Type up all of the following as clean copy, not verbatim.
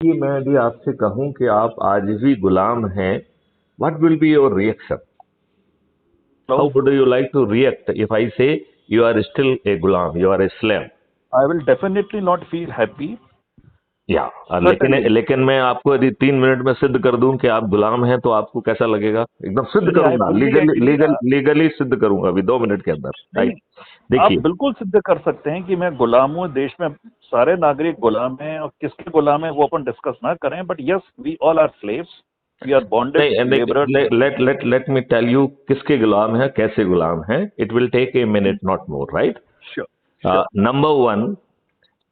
कि मैं यदि आपसे कहूं कि आप आज भी गुलाम हैं, what will be your reaction? How So would you like to react if I say you are still a gulam, you are a slave? I will definitely not feel happy. या लेकिन Certainly. लेकिन मैं आपको यदि 3 minute में सिद्ध कर दूं कि आप गुलाम हैं तो आपको कैसा लगेगा? एकदम सिद्ध नहीं, I करूंगा, fully लीगली agree. लीगली सिद्ध करूंगा अभी 2 मिनट के अंदर। नहीं, राइट, आप देखिए। बिल्कुल सिद्ध कर सकते हैं कि मैं गुलाम हूँ। देश में सारे नागरिक गुलाम हैं, और किसके गुलाम है वो अपन डिस्कस ना करें, but yes, we all are slaves, we are bonded नहीं, labourers. Let me tell you किसके गुलाम है, कैसे गुलाम है। It will take a minute, not more, right. Sure, sure. Number one,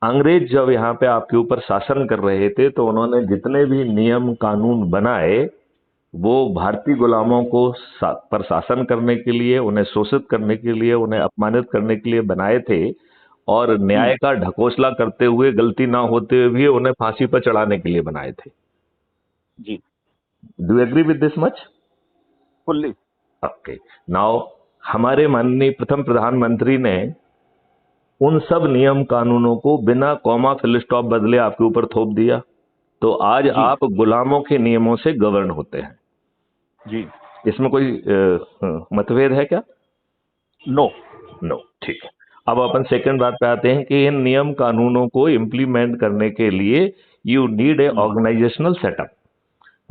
अंग्रेज जब यहाँ पे आपके ऊपर शासन कर रहे थे तो उन्होंने जितने भी नियम कानून बनाए वो भारतीय गुलामों को पर शासन करने के लिए, उन्हें शोषित करने के लिए, उन्हें अपमानित करने के लिए बनाए थे, और न्याय का ढकोसला करते हुए, गलती ना होते हुए भी उन्हें फांसी पर चढ़ाने के लिए बनाए थे। जी, do agree with this much? Fully. Okay. Now हमारे माननीय प्रथम प्रधानमंत्री ने उन सब नियम कानूनों को बिना कॉमा फिल स्टॉप बदले आपके ऊपर थोप दिया, तो आज जी, आप गुलामों के नियमों से गवर्न होते हैं। जी। इसमें कोई मतभेद है क्या? नो। नो, ठीक है। अब अपन सेकंड बात पे आते हैं कि इन नियम कानूनों को इम्प्लीमेंट करने के लिए you need a organisational setup,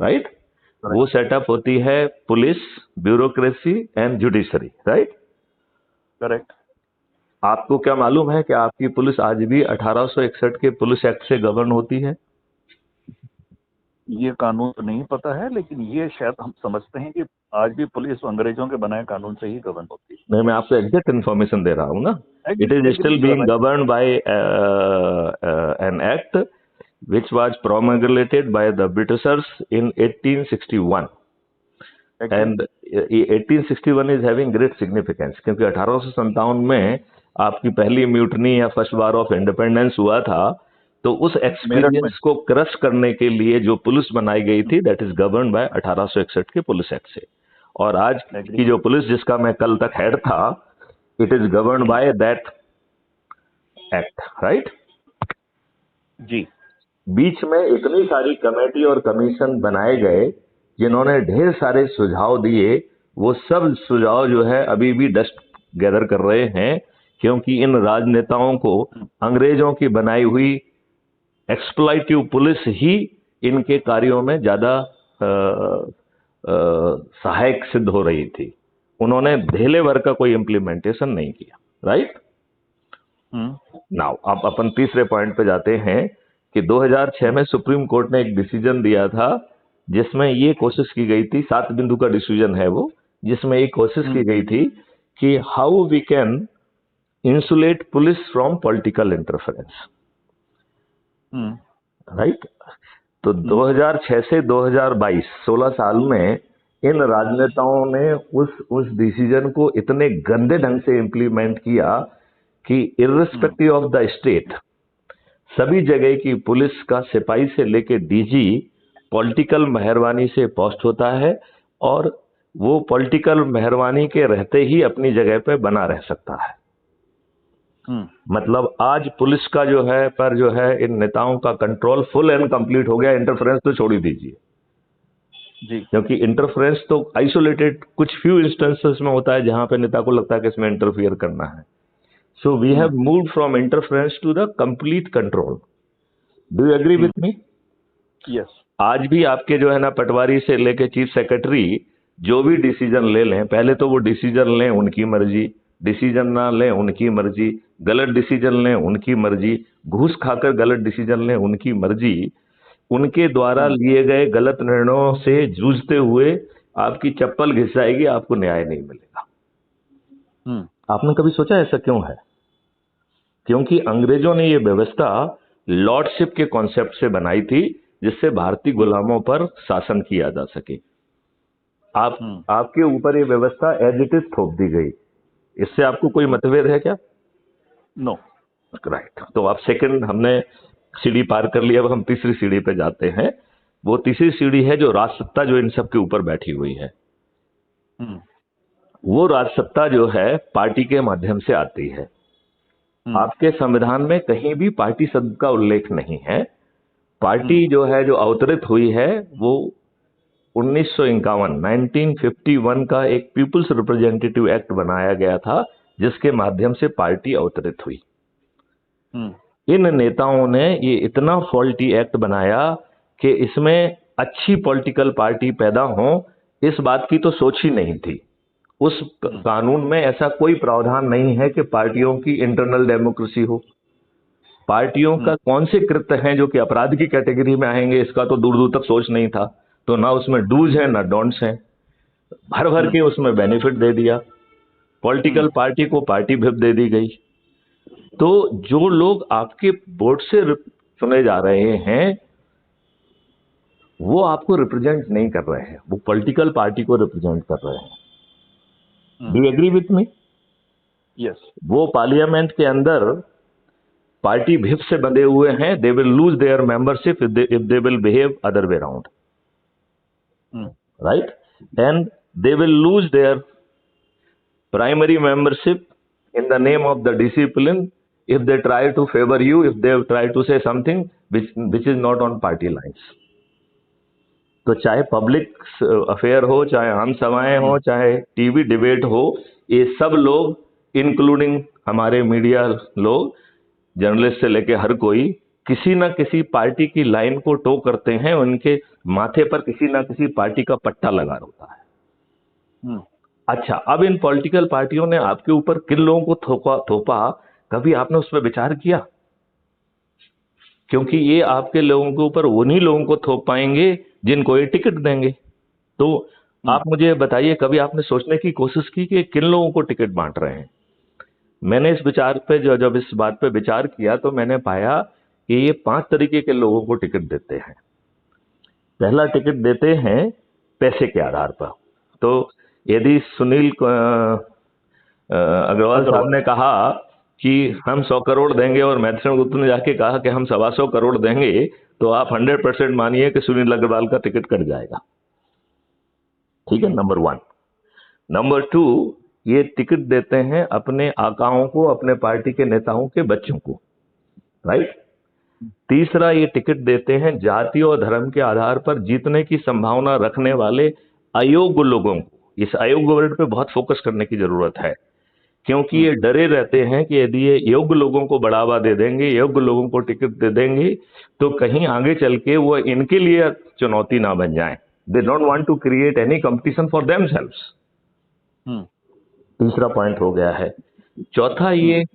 right. वो सेटअप होती है police, bureaucracy and judiciary, right. Correct. आपको क्या मालूम है कि आपकी पुलिस आज भी 1861 के पुलिस एक्ट से गवर्न होती है? ये कानून तो नहीं पता है, लेकिन ये शायद हम समझते हैं कि आज भी पुलिस अंग्रेजों के बनाए कानून से ही गवर्न होती है। नहीं, मैं आपको एग्जैक्ट इन्फॉर्मेशन दे रहा हूं ना। It is still agree. Being govern by an act which was promulgated by the Britishers in 1861. And 1861 is having great significance क्योंकि 1857 में आपकी पहली म्यूटनी या फर्स्ट वार ऑफ इंडिपेंडेंस हुआ था, तो उस एक्सपीरियंस को क्रश करने के लिए जो पुलिस बनाई गई थी, दैट इज गवर्न बाय 1861 के पुलिस एक्ट से। और आज की जो पुलिस, जिसका मैं कल तक हेड था, it is govern by that act, right. जी। बीच में इतनी सारी कमेटी और कमीशन बनाए गए जिन्होंने ढेर सारे सुझाव दिए। वो सब सुझाव जो है अभी भी डस्ट गैदर कर रहे हैं, क्योंकि इन राजनेताओं को अंग्रेजों की बनाई हुई एक्सप्लॉइटिव पुलिस ही इनके कार्यों में ज्यादा सहायक सिद्ध हो रही थी। उन्होंने धेले भर का कोई इंप्लीमेंटेशन नहीं किया, राइट। नाउ अब अपन तीसरे पॉइंट पे जाते हैं कि 2006 में सुप्रीम कोर्ट ने एक डिसीजन दिया था जिसमें ये कोशिश की गई थी, 7 बिंदु का डिसीजन है वो, जिसमें एक कोशिश की गई थी कि how we can insulate police from political interference, right. तो 2006 से 2022 16 साल में इन राजनेताओं ने उस डिसीजन को इतने गंदे ढंग से इंप्लीमेंट किया कि इर्रिस्पेक्टिव ऑफ द स्टेट, सभी जगह की पुलिस का सिपाही से लेके डीजी पॉलिटिकल मेहरबानी से पोस्ट होता है, और वो पॉलिटिकल मेहरबानी के रहते ही अपनी जगह पे बना रह सकता है। मतलब आज पुलिस का जो है पर जो है इन नेताओं का कंट्रोल फुल एंड कंप्लीट हो गया। इंटरफेरेंस तो छोड़ ही दीजिए जी, क्योंकि इंटरफेरेंस तो आइसोलेटेड कुछ फ्यू इंस्टेंसेस में होता है जहां पे नेता को लगता है कि इसमें इंटरफियर करना है। So we have moved from interference to the complete control. Do you agree with me? Yes. आज भी आपके जो है ना पटवारी से लेके चीफ सेक्रेटरी जो भी डिसीजन ले लें, पहले तो वो डिसीजन लें उनकी मर्जी, डिसीजन ना लें उनकी मर्जी, गलत डिसीजन लें उनकी मर्जी, घूस खाकर गलत डिसीजन लें उनकी मर्जी। उनके द्वारा लिए गए गलत निर्णयों से जूझते हुए आपकी चप्पल घिस जाएगी, आपको न्याय नहीं मिलेगा। आपने कभी सोचा ऐसा क्यों है? क्योंकि अंग्रेजों ने ये व्यवस्था लॉर्डशिप के कॉन्सेप्ट से बनाई थी जिससे भारतीय गुलामों पर शासन किया जा सके। आपके ऊपर ये व्यवस्था एज इट इज थोप दी गई। इससे आपको कोई मतभेद है क्या? नो। राइट। तो आप सेकंड, हमने सीढ़ी पार कर लिया, अब हम तीसरी सीढ़ी पे जाते हैं। वो तीसरी सीढ़ी है जो राजसत्ता जो इन सब के ऊपर बैठी हुई है। वो राजसत्ता जो है पार्टी के माध्यम से आती है। आपके संविधान में कहीं भी पार्टी शब्द का उल्लेख नहीं है। पार्टी जो है जो अवतरित हुई है वो 1951 का एक पीपुल्स रिप्रेजेंटेटिव एक्ट बनाया गया था, जिसके माध्यम से पार्टी अवतरित हुई। इन नेताओं ने ये इतना फॉल्टी एक्ट बनाया कि इसमें अच्छी पॉलिटिकल पार्टी पैदा हो, इस बात की तो सोच ही नहीं थी। उस कानून में ऐसा कोई प्रावधान नहीं है कि पार्टियों की इंटरनल डेमोक्रेसी हो। पार्टियों का कौन से कृत्य हैं जो कि अपराध की कैटेगरी में आएंगे, इसका तो दूर दूर तक सोच नहीं था। तो ना उसमें डूज है ना डोंट्स हैं, भर भर के उसमें बेनिफिट दे दिया। पॉलिटिकल पार्टी को पार्टी विप दे दी गई। तो जो लोग आपके बोर्ड से चुने जा रहे हैं वो आपको रिप्रेजेंट नहीं कर रहे हैं, वो पॉलिटिकल पार्टी को रिप्रेजेंट कर रहे हैं। Do you agree with me? Yes. वो पार्लियामेंट के अंदर पार्टी विप से बंधे हुए हैं। They will lose their membership if they will behave other way round, right? And they will lose their primary membership in the name of the discipline if they try to favor you, if they try to say something which is not on party lines. तो चाहे public affair हो, चाहे आम सभाएं हो, चाहे TV debate हो, ये सब लोग इंक्लूडिंग हमारे मीडिया लोग, जर्नलिस्ट से लेके हर कोई किसी ना किसी पार्टी की लाइन को टो करते हैं। उनके माथे पर किसी ना किसी पार्टी का पट्टा लगा होता है। अच्छा, अब इन पॉलिटिकल पार्टियों ने आपके ऊपर किन लोगों को थोपा, कभी आपने उस पर विचार किया? क्योंकि ये आपके लोगों के ऊपर उन्हीं लोगों को थोप पाएंगे जिनको ये टिकट देंगे। तो आप मुझे बताइए, कभी आपने सोचने की कोशिश की कि किन लोगों को टिकट बांट रहे हैं? मैंने इस विचार पे जब इस बात पे विचार किया तो मैंने पाया कि ये 5 तरीके के लोगों को टिकट देते हैं। पहला टिकट देते हैं पैसे के आधार पर। तो यदि सुनील अग्रवाल साहब ने कहा कि हम 100 करोड़ देंगे और मैथ्यूसन गुप्त ने जाके कहा कि हम 125 करोड़ देंगे, तो आप 100% मानिए कि सुनील अग्रवाल का टिकट कट जाएगा। ठीक है, नंबर 1। नंबर 2, ये टिकट देते हैं अपने आकाओं को, अपने पार्टी के नेताओं के बच्चों को, राइट? तीसरा, ये टिकट देते हैं जाति और धर्म के आधार पर जीतने की संभावना रखने वाले अयोग्य लोगों को। इस अयोग्य वर्ड पे बहुत फोकस करने की जरूरत है, क्योंकि ये डरे रहते हैं कि यदि ये योग्य लोगों को बढ़ावा दे देंगे, योग्य लोगों को टिकट दे देंगे, तो कहीं आगे चल के वो इनके लिए चुनौती ना बन जाए। They don't want to create any competition for themselves. तीसरा पॉइंट हो गया है। चौथा, ये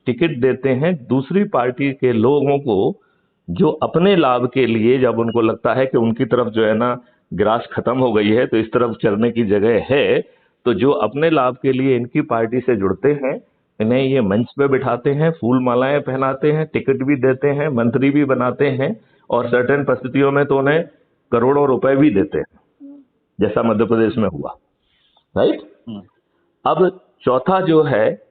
टिकट देते हैं दूसरी पार्टी के लोगों को जो अपने लाभ के लिए, जब उनको लगता है कि उनकी तरफ जो है ना ग्रास खत्म हो गई है तो इस तरफ चलने की जगह है, तो जो अपने लाभ के लिए इनकी पार्टी से जुड़ते हैं, इन्हें ये मंच पे बिठाते हैं, फूल मालाएं पहनाते हैं, टिकट भी देते हैं, मंत्री भी बनाते हैं, और सर्टेन परिस्थितियों में तो उन्हें करोड़ों रुपए भी देते हैं, जैसा मध्य प्रदेश में हुआ, राइट? अब चौथा जो है,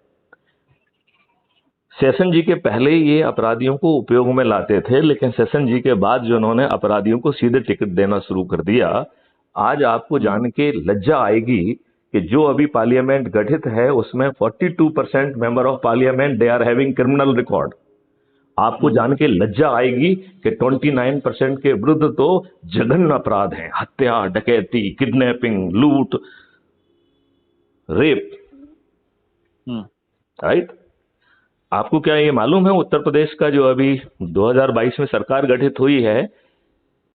सेशन जी के पहले ये अपराधियों को उपयोग में लाते थे, लेकिन सेशन जी के बाद जो उन्होंने अपराधियों को सीधे टिकट देना शुरू कर दिया, आज आपको जान के लज्जा आएगी कि जो अभी पार्लियामेंट गठित है उसमें 42% member of parliament they are having criminal record. आपको जान के लज्जा आएगी कि 29% के विरुद्ध तो जघन्य अपराध हैं, हत्या, डकैती, किडनैपिंग, लूट, रेप, राइट? आपको क्या ये मालूम है, उत्तर प्रदेश का जो अभी 2022 में सरकार गठित हुई है,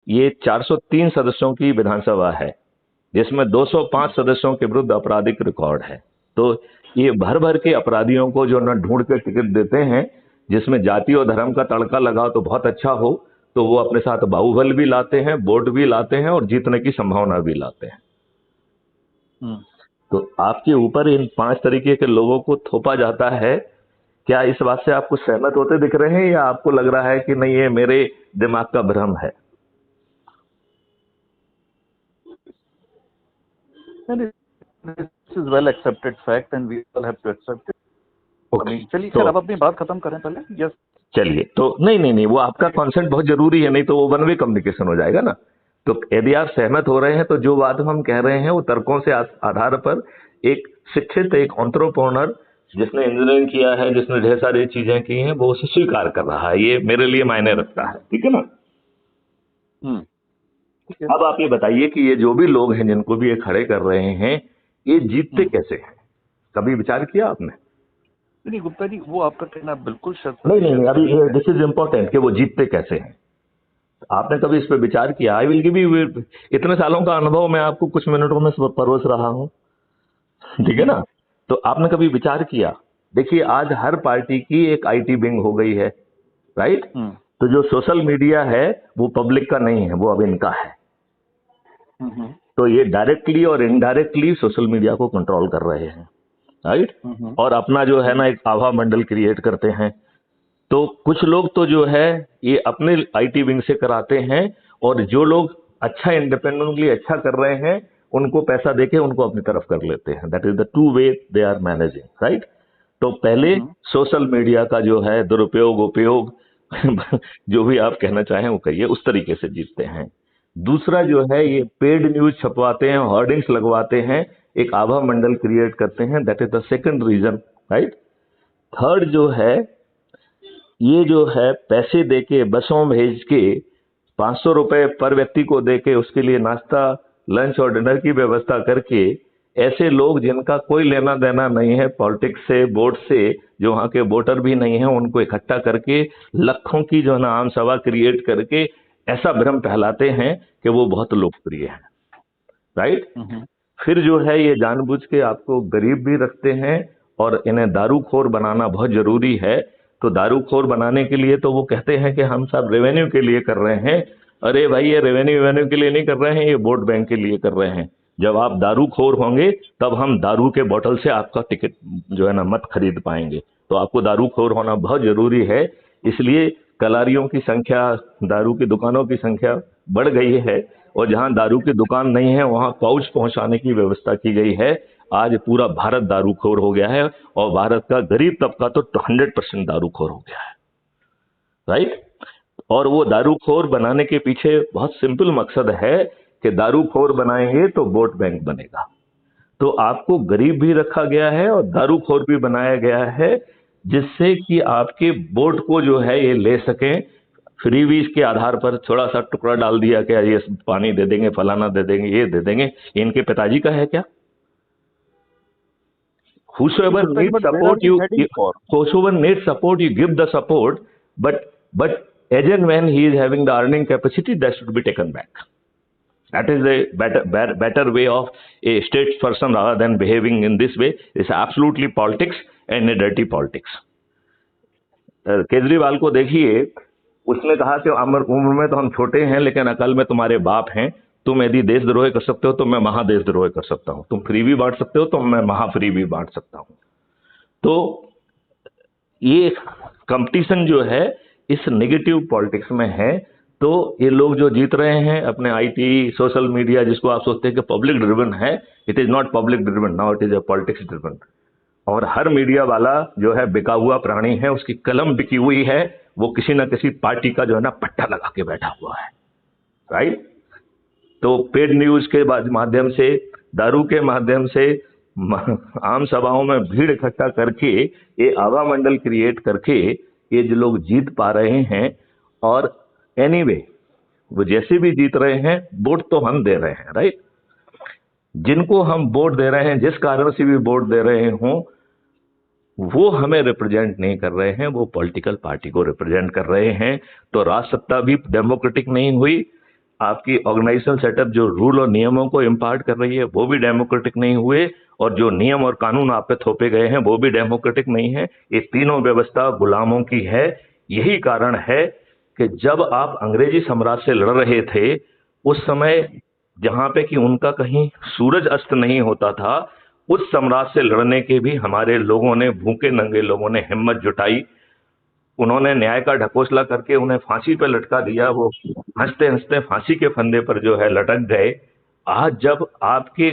ये 403 सदस्यों की विधानसभा है, जिसमें 205 सदस्यों के विरुद्ध आपराधिक रिकॉर्ड है। तो ये भर भर के अपराधियों को जो न ढूंढ के टिकट देते हैं, जिसमें जाति और धर्म का तड़का लगा तो बहुत अच्छा हो, तो वो अपने साथ बाहुबल भी लाते हैं, वोट भी लाते हैं और जीतने की संभावना भी लाते हैं। तो आपके ऊपर इन 5 तरीके के लोगों को थोपा जाता है। क्या इस बात से आपको सहमत होते दिख रहे हैं, या आपको लग रहा है कि नहीं ये मेरे दिमाग का भ्रम है? This is well accepted fact and we all have to accept it. Okay. चलिए सर, अब अपनी बात खत्म करें पहले। यस, चलिए। तो नहीं, वो आपका कॉन्सेंट बहुत जरूरी है, नहीं तो वो वन वे कम्युनिकेशन हो जाएगा ना। तो यदि आप सहमत हो रहे हैं तो जो बात हम कह रहे हैं वो तर्कों से आधार पर एक शिक्षित, एक एंटरप्रेन्योर जिसने इंजीनियरिंग किया है, जिसने ढेर सारी चीजें की हैं, वो उसे स्वीकार कर रहा है। ये मेरे लिए मायने रखता है, ठीक है ना? ठीक है। अब आप ये बताइए कि ये जो भी लोग हैं जिनको भी ये खड़े कर रहे हैं, ये जीतते कैसे हैं? कभी विचार किया आपने? नहीं गुप्ता जी, वो आपका कहना बिल्कुल शत नहीं नहीं नहीं, प्रतिशत सही अभी है। दिस इज इम्पोर्टेंट कि वो जीतते कैसे हैं। आपने कभी इस पे विचार किया? आई विल गिव यू, इतने सालों का अनुभव मैं आपको कुछ मिनटों में परोस रहा हूं, ठीक है ना? तो आपने कभी विचार किया? देखिए, आज हर पार्टी की एक आईटी विंग हो गई है, राइट? तो जो सोशल मीडिया है वो पब्लिक का नहीं है, वो अब इनका है। तो ये डायरेक्टली और इनडायरेक्टली सोशल मीडिया को कंट्रोल कर रहे हैं, राइट? और अपना जो है ना एक आभा मंडल क्रिएट करते हैं। तो कुछ लोग तो जो है ये अपने आईटी विंग से कराते हैं, और जो लोग अच्छा इंडिपेंडेंटली अच्छा कर रहे हैं उनको पैसा देके उनको अपनी तरफ कर लेते हैं। That is the two way they are managing, right? तो पहले सोशल मीडिया का जो है दुरुपयोग उपयोग जो भी आप कहना चाहें वो कहिए, उस तरीके से जीतते हैं। दूसरा जो है ये पेड न्यूज छपवाते हैं, होर्डिंग्स लगवाते हैं, एक आभा मंडल क्रिएट करते हैं। That is the second reason, right? Third जो है ये जो है पैसे देके बसों भेज के 500 रुपए पर व्यक्ति को देके उसके लिए नाश्ता लंच और डिनर की व्यवस्था करके, ऐसे लोग जिनका कोई लेना देना नहीं है पॉलिटिक्स से, वोट से, जो वहां के वोटर भी नहीं है, उनको इकट्ठा करके लाखों की जो है ना आम सभा क्रिएट करके ऐसा भ्रम फैलाते हैं कि वो बहुत लोकप्रिय है, राइट? फिर जो है ये जानबूझ के आपको गरीब भी रखते हैं और इन्हें दारूखोर बनाना बहुत जरूरी है। तो दारूखोर बनाने के लिए तो वो कहते हैं कि हम सब रेवेन्यू के लिए कर रहे हैं। अरे भाई, ये रेवेन्यू के लिए नहीं कर रहे हैं, ये वोट बैंक के लिए कर रहे हैं। जब आप दारूखोर होंगे तब हम दारू के बोतल से आपका टिकट जो है ना मत खरीद पाएंगे। तो आपको दारूखोर होना बहुत जरूरी है। इसलिए कलारियों की संख्या, दारू की दुकानों की संख्या बढ़ गई है, और जहां दारू की दुकान नहीं है वहां पाउच पहुंचाने की व्यवस्था की गई है। आज पूरा भारत दारूखोर हो गया है, और भारत का गरीब तबका तो 100% दारूखोर हो गया है, राइट? और वो दारूखोर बनाने के पीछे बहुत सिंपल मकसद है कि दारूखोर बनाएंगे तो वोट बैंक बनेगा। तो आपको गरीब भी रखा गया है और दारूखोर भी बनाया गया है, जिससे कि आपके वोट को जो है ये ले सकें। फ्रीवीज के आधार पर थोड़ा सा टुकड़ा डाल दिया कि ये पानी दे देंगे, फलाना दे देंगे, ये दे देंगे। इनके पिताजी का है क्या? Whosoever needs support, whosoever needs support, you give the support, but as and when he is having the earning capacity, that should be taken back. That is a better way of a statesperson rather than behaving in this way. It's absolutely politics and a dirty politics. Kejriwal को देखिए, उसने कहा कि उम्र में तो हम छोटे हैं लेकिन अकल में तुम्हारे बाप हैं। तुम यदि देशद्रोह कर सकते हो तो मैं महादेशद्रोह कर सकता हूं। तुम फ्री भी बांट सकते हो तो मैं महाफ्री भी बांट सकता हूं। तो ये कंपटीशन जो है इस नेगेटिव पॉलिटिक्स में है। तो ये लोग जो जीत रहे हैं अपने आईटी, सोशल मीडिया, जिसको आप सोचते हैं कि पब्लिक ड्रिवन है, it is not public driven, now it is a politics driven. और हर मीडिया वाला जो है बिका हुआ प्राणी है, उसकी कलम बिकी हुई है, वो किसी ना किसी पार्टी का जो है ना पट्टा लगा के बैठा हुआ है, राइट? तो पेड न्यूज के माध्यम से, दारू के माध्यम से, आम सभाओं में भीड़ इकट्ठा करके, ये आभा मंडल क्रिएट करके ये जो लोग जीत पा रहे हैं। और एनीवे वो जैसे भी जीत रहे हैं, वोट तो हम दे रहे हैं, राइट? जिनको हम वोट दे रहे हैं, जिस कारण से भी वोट दे रहे हों, वो हमें रिप्रेजेंट नहीं कर रहे हैं, वो पॉलिटिकल पार्टी को रिप्रेजेंट कर रहे हैं। तो राज सत्ता भी डेमोक्रेटिक नहीं हुई, आपकी ऑर्गेनाइजेशनल सेटअप जो रूल और नियमों को इम्पार्ट कर रही है वो भी डेमोक्रेटिक नहीं हुए, और जो नियम और कानून आप पे थोपे गए हैं वो भी डेमोक्रेटिक नहीं है। ये तीनों व्यवस्था गुलामों की है। यही कारण है कि जब आप अंग्रेजी साम्राज्य से लड़ रहे थे, उस समय जहां पे कि उनका कहीं सूरज अस्त नहीं होता था, उस साम्राज्य से लड़ने के भी हमारे लोगों ने, भूखे नंगे लोगों ने हिम्मत जुटाई। उन्होंने न्याय का ढकोसला करके उन्हें फांसी पर लटका दिया। वो हंसते हंसते फांसी के फंदे पर जो है लटक गए। आज जब आपके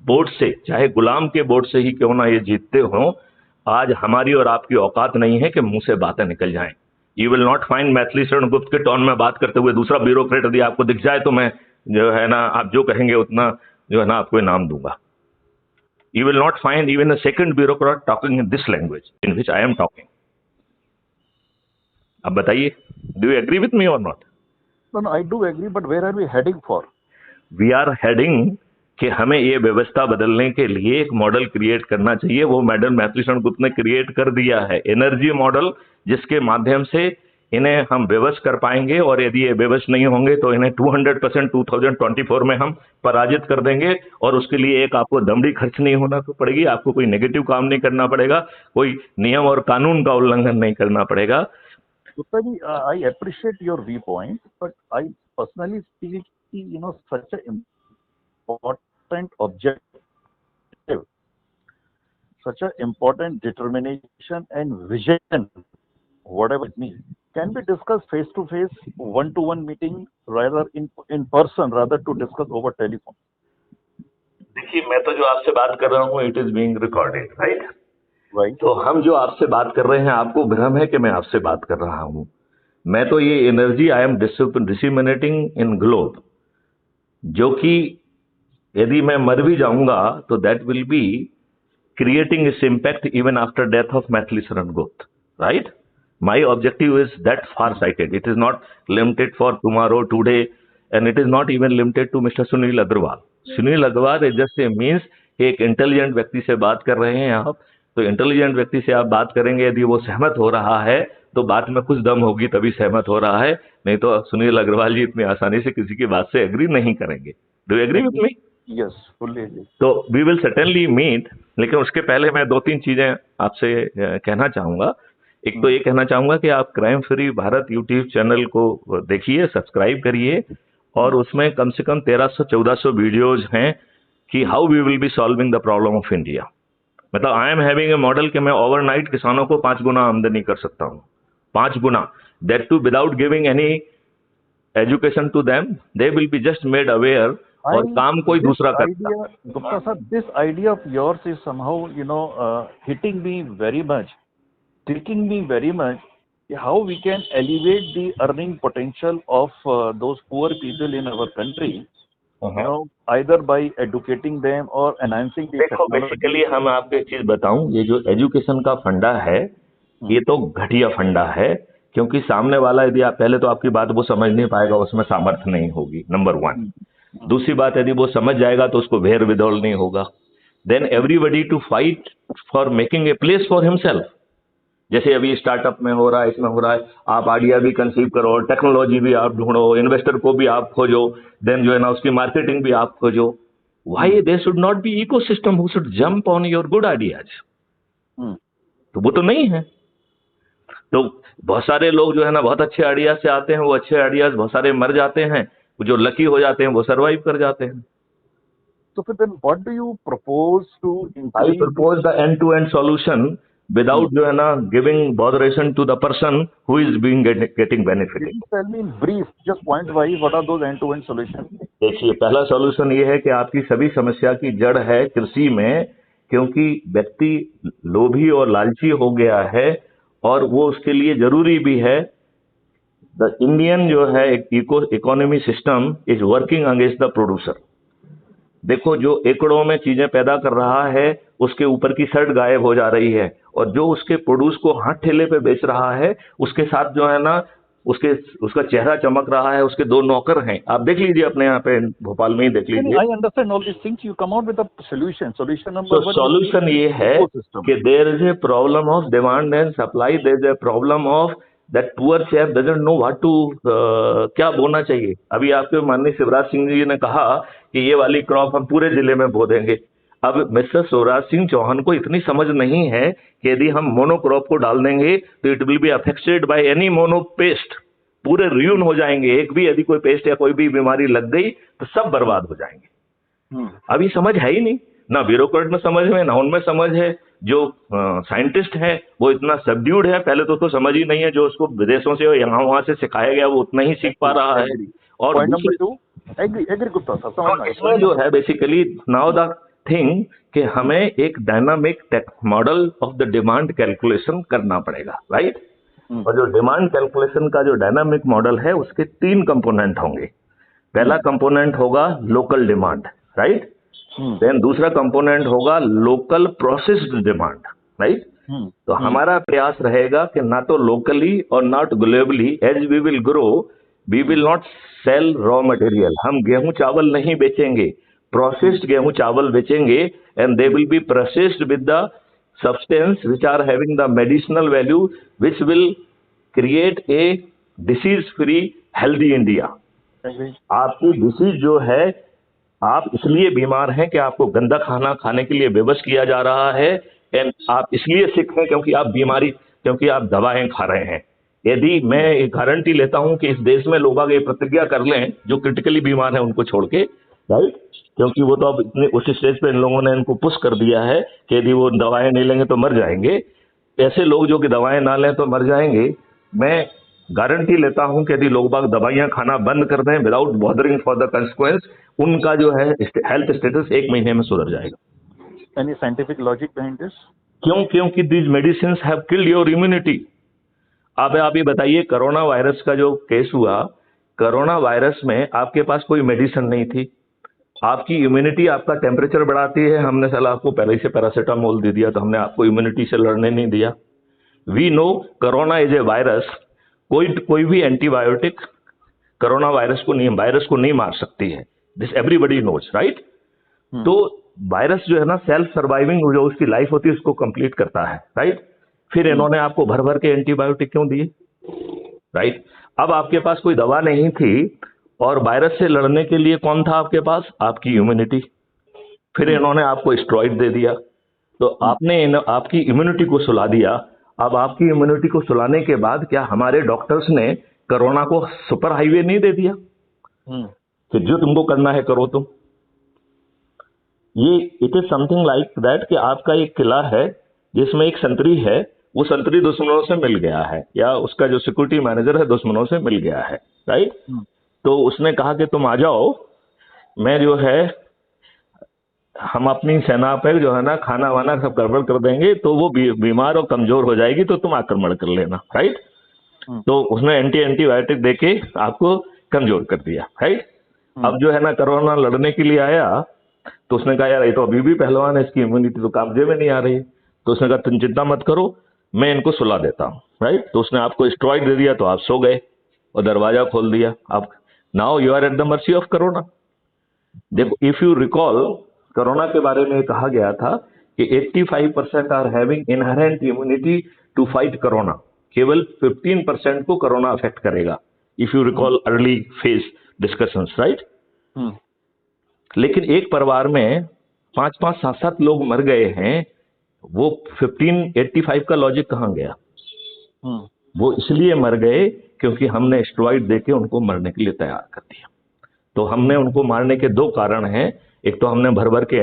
वोट से, चाहे गुलाम के वोट से ही क्यों ना ये जीतते हो, आज हमारी और आपकी औकात नहीं है कि मुंह से बातें निकल जाएं। You will not find Maithili Sharan Gupt के टोन में बात करते हुए दूसरा ब्यूरोक्रेट यदि आपको दिख जाए तो मैं जो है ना, आप जो कहेंगे उतना जो है ना आपको इनाम दूंगा। You will not find even a second bureaucrat talking in this language in which I am talking. अब बताइए, do you agree with me or not? No, no, I do agree, but where are we heading for? We are heading कि हमें ये व्यवस्था बदलने के लिए एक मॉडल क्रिएट करना चाहिए। वो मैडम मैथिलीशरण गुप्ता ने क्रिएट कर दिया है, एनर्जी मॉडल, जिसके माध्यम से इन्हें हम विवश कर पाएंगे, और यदि ये विवश नहीं होंगे तो इन्हें 200% 2024 में हम पराजित कर देंगे। और उसके लिए एक आपको दमड़ी खर्च नहीं होना तो पड़ेगी, आपको कोई नेगेटिव काम नहीं करना पड़ेगा, कोई नियम और कानून का उल्लंघन नहीं करना पड़ेगा। Gupta ji, I appreciate your viewpoint, but I personally feel कि such a important objective, such a important determination and vision, whatever it means, can be discussed face to face, one-to-one meeting, rather in person, rather to discuss over telephone. देखिए, मैं तो जो आपसे बात कर रहा हूँ, it is being recorded, right? Right. तो हम जो आपसे बात कर रहे हैं, आपको भ्रम है कि मैं आपसे बात कर रहा हूं। मैं तो ये energy I am disseminating in globe, जो कि यदि मैं मर भी जाऊंगा तो दैट विल बी क्रिएटिंग इस impact even after death of Maithilisharan Gupta, right? My objective is that far sighted, it is not limited for tomorrow, today, and it is not even limited to mister Sunil Agarwal. Sunil Agarwal is just a means, एक intelligent व्यक्ति से बात कर रहे हैं आप, तो intelligent व्यक्ति से आप बात करेंगे, यदि वो सहमत हो रहा है तो बात में कुछ दम होगी, तभी सहमत हो रहा है, नहीं तो सुनील अग्रवाल जी इतनी आसानी से किसी की बात से एग्री नहीं करेंगे। Do you agree with me? Yes, fully agree. तो वी विल सर्टेनली मीट, लेकिन उसके पहले मैं 2-3 चीजें आपसे कहना चाहूंगा। एक तो ये कहना चाहूंगा कि आप crime free Bharat YouTube channel को देखिए, सब्सक्राइब करिए, और उसमें कम से कम 1300-1400 वीडियोज हैं कि how we will be solving the problem of India. मतलब I am having a model कि मैं ओवरनाइट किसानों को 5 गुना आमदनी कर सकता हूँ, 5 गुना, that too without giving any education to them, they will be just made aware, और काम कोई दूसरा करता। Gupta sir, this idea of yours is somehow hitting me very much, clicking me very much. How we can elevate the earning potential of those poor people in our country, either by educating them or enhancing the देखो, basically हम आपको एक चीज बताऊं, ये जो education का फंडा है, ये तो घटिया फंडा है, क्योंकि सामने वाला यदि आप पहले तो आपकी बात वो समझ नहीं पाएगा, उसमें सामर्थ्य नहीं होगी, नंबर 1। दूसरी बात, यदि वो समझ जाएगा तो उसको भेर विदौल नहीं होगा। Then everybody to fight for making a place for himself, जैसे अभी स्टार्टअप में हो रहा है, इसमें हो रहा है, आप आइडिया भी कंसीव करो, टेक्नोलॉजी भी आप ढूंढो, इन्वेस्टर को भी आप खोजो, देन जो है ना उसकी मार्केटिंग भी आप खोजो। Why there should not be ecosystem who should jump on your good ideas? तो वो तो नहीं है। तो बहुत सारे लोग जो है ना बहुत अच्छे आइडियाज से आते हैं, वो अच्छे आइडियाज बहुत सारे मर जाते हैं, जो लकी हो जाते हैं वो सर्वाइव कर जाते हैं। So then what do you propose to increase? I propose the end-to-end solution without जो है ना giving botheration to the person who is being getting benefited. Tell me in brief, just point wise, what are those end-to-end solutions? देखिए, पहला solution ये है कि आपकी सभी समस्या की जड़ है कृषि में, क्योंकि व्यक्ति लोभी और लालची हो गया है, और वो उसके लिए जरूरी भी है। द इंडियन जो है economy system is working against the producer. देखो, जो एकड़ों में चीजें पैदा कर रहा है, उसके ऊपर की शर्ट गायब हो जा रही है, और जो उसके प्रोड्यूस को हाथ ठेले पे बेच रहा है, उसके साथ जो है ना उसका चेहरा चमक रहा है, उसके 2 नौकर हैं। आप देख लीजिए, अपने यहाँ पे भोपाल में ही देख लीजिए। I understand all these things. You come out with a solution. Solution number 1. Solution ये है कि there is a problem of demand and supply, there is a problem of that poor chef doesn't know what to, क्या बोना चाहिए। अभी आपके माननीय शिवराज सिंह जी ने कहा कि ये वाली क्रॉप हम पूरे जिले में बो देंगे। अब मिस्टर शिवराज सिंह चौहान को इतनी समझ नहीं है कि यदि हम मोनोक्रॉप को डाल देंगे तो it will be affected by any मोनोपेस्ट, पूरे रियून हो जाएंगे। एक भी यदि कोई पेस्ट या कोई भी बीमारी लग गई तो सब बर्बाद हो जाएंगे। अभी समझ है ही नहीं, ना ब्यूरोक्रेट में समझ है, ना उनमें समझ है। जो साइंटिस्ट है वो इतना सबड्यूड है, पहले तो समझ ही नहीं है, जो उसको विदेशों से यहाँ वहां से सिखाया गया वो उतना ही सीख पा रहा है। और इसमें जो है बेसिकली नाउ द थिंग कि हमें एक dynamic model of the demand calculation करना पड़ेगा, राइट? और जो डिमांड कैलकुलेशन का जो डायनामिक मॉडल है, उसके 3 कंपोनेंट होंगे। पहला कंपोनेंट होगा लोकल डिमांड, राइट? देन दूसरा कंपोनेंट होगा लोकल प्रोसेस्ड डिमांड, राइट? तो हमारा प्रयास रहेगा कि ना तो लोकली और not globally, as we will grow, we will not sell raw material, हम गेहूं चावल नहीं बेचेंगे, प्रोसेस्ड गेहूं चावल बेचेंगे, and they will be processed with the substance which are having the medicinal value which will create a disease free healthy India. आपकी disease जो है, आप इसलिए बीमार हैं कि आपको गंदा खाना खाने के लिए बेबस किया जा रहा है, एंड आप इसलिए सिक हैं क्योंकि आप दवाएं खा रहे हैं। यदि मैं एक गारंटी लेता हूं कि इस देश में लोग ये प्रतिज्ञा कर लें जो क्रिटिकली बीमार हैं उनको छोड़ के, राइट, क्योंकि वो तो अब इतने उस स्टेज पे इन लोगों ने इनको पुश कर दिया है कि यदि वो दवाएं नहीं लेंगे तो मर जाएंगे। ऐसे लोग जो कि दवाएं ना लें तो मर जाएंगे, मैं गारंटी लेता हूं कि यदि लोग बाग दवाइयां खाना बंद कर दें without bothering for the consequence, उनका जो है हेल्थ स्टेटस 1 महीने में सुधर जाएगा। Any scientific logic behind this? क्योंकि these medicine have killed your immunity. अब आप ये बताइए, कोरोना वायरस का जो केस हुआ, कोरोना वायरस में आपके पास कोई मेडिसिन नहीं थी, आपकी इम्यूनिटी, आपका टेम्परेचर बढ़ाती है, हमने साला आपको पहले ही से पैरासीटामोल दे दिया तो हमने आपको इम्यूनिटी से लड़ने नहीं दिया। We know corona is a virus, कोई भी एंटीबायोटिक कोरोना वायरस को नहीं मार सकती है, दिस एवरीबडी नोज, राइट। तो वायरस जो है ना, सेल्फ सर्वाइविंग जो उसकी लाइफ होती है उसको कंप्लीट करता है, राइट। फिर इन्होंने आपको भर भर के एंटीबायोटिक क्यों दिए, राइट। अब आपके पास कोई दवा नहीं थी और वायरस से लड़ने के लिए कौन था आपके पास, आपकी इम्यूनिटी। फिर इन्होंने आपको स्टेरॉइड दे दिया, तो आपने आपकी इम्यूनिटी को सुला दिया। अब आपकी इम्यूनिटी को सुलाने के बाद क्या हमारे डॉक्टर्स ने कोरोना को सुपर हाईवे नहीं दे दिया कि जो तुमको करना है करो तुम। ये it is something like that कि आपका एक किला है जिसमें एक संतरी है, वो संतरी दुश्मनों से मिल गया है, या उसका जो सिक्योरिटी मैनेजर है दुश्मनों से मिल गया है, राइट। तो उसने कहा कि तुम आ जाओ, मैं जो है हम अपनी सेना पे जो है ना खाना वाना सब गड़बड़ कर देंगे, तो वो बीमार और कमजोर हो जाएगी, तो तुम आक्रमण कर लेना, राइट। तो उसने एंटीबायोटिक देके आपको कमजोर कर दिया, राइट। अब जो है ना कोरोना लड़ने के लिए आया तो उसने कहा यार ये तो अभी भी पहलवान है, इसकी इम्यूनिटी तो काबजे में नहीं आ रही। तो उसने कहा तुम चिंता मत करो, मैं इनको सुला देता हूँ, राइट। तो उसने आपको स्टेरॉइड दे दिया, तो आप सो गए और दरवाजा खोल दिया। आप now you are at the mercy of corona. देखो, इफ यू रिकॉल, कोरोना के बारे में कहा गया था कि 85% are having inherent immunity to fight corona, केवल 15% को कोरोना अफेक्ट करेगा, if you recall early phase discussions, right. लेकिन एक परिवार में 5-5, 7-7 लोग मर गए हैं, वो 85 का लॉजिक कहां गया? वो इसलिए मर गए क्योंकि हमने स्टेरॉइड देके उनको मरने के लिए तैयार कर दिया। तो हमने उनको मारने के 2 कारण हैं, एक तो हमने भर भर के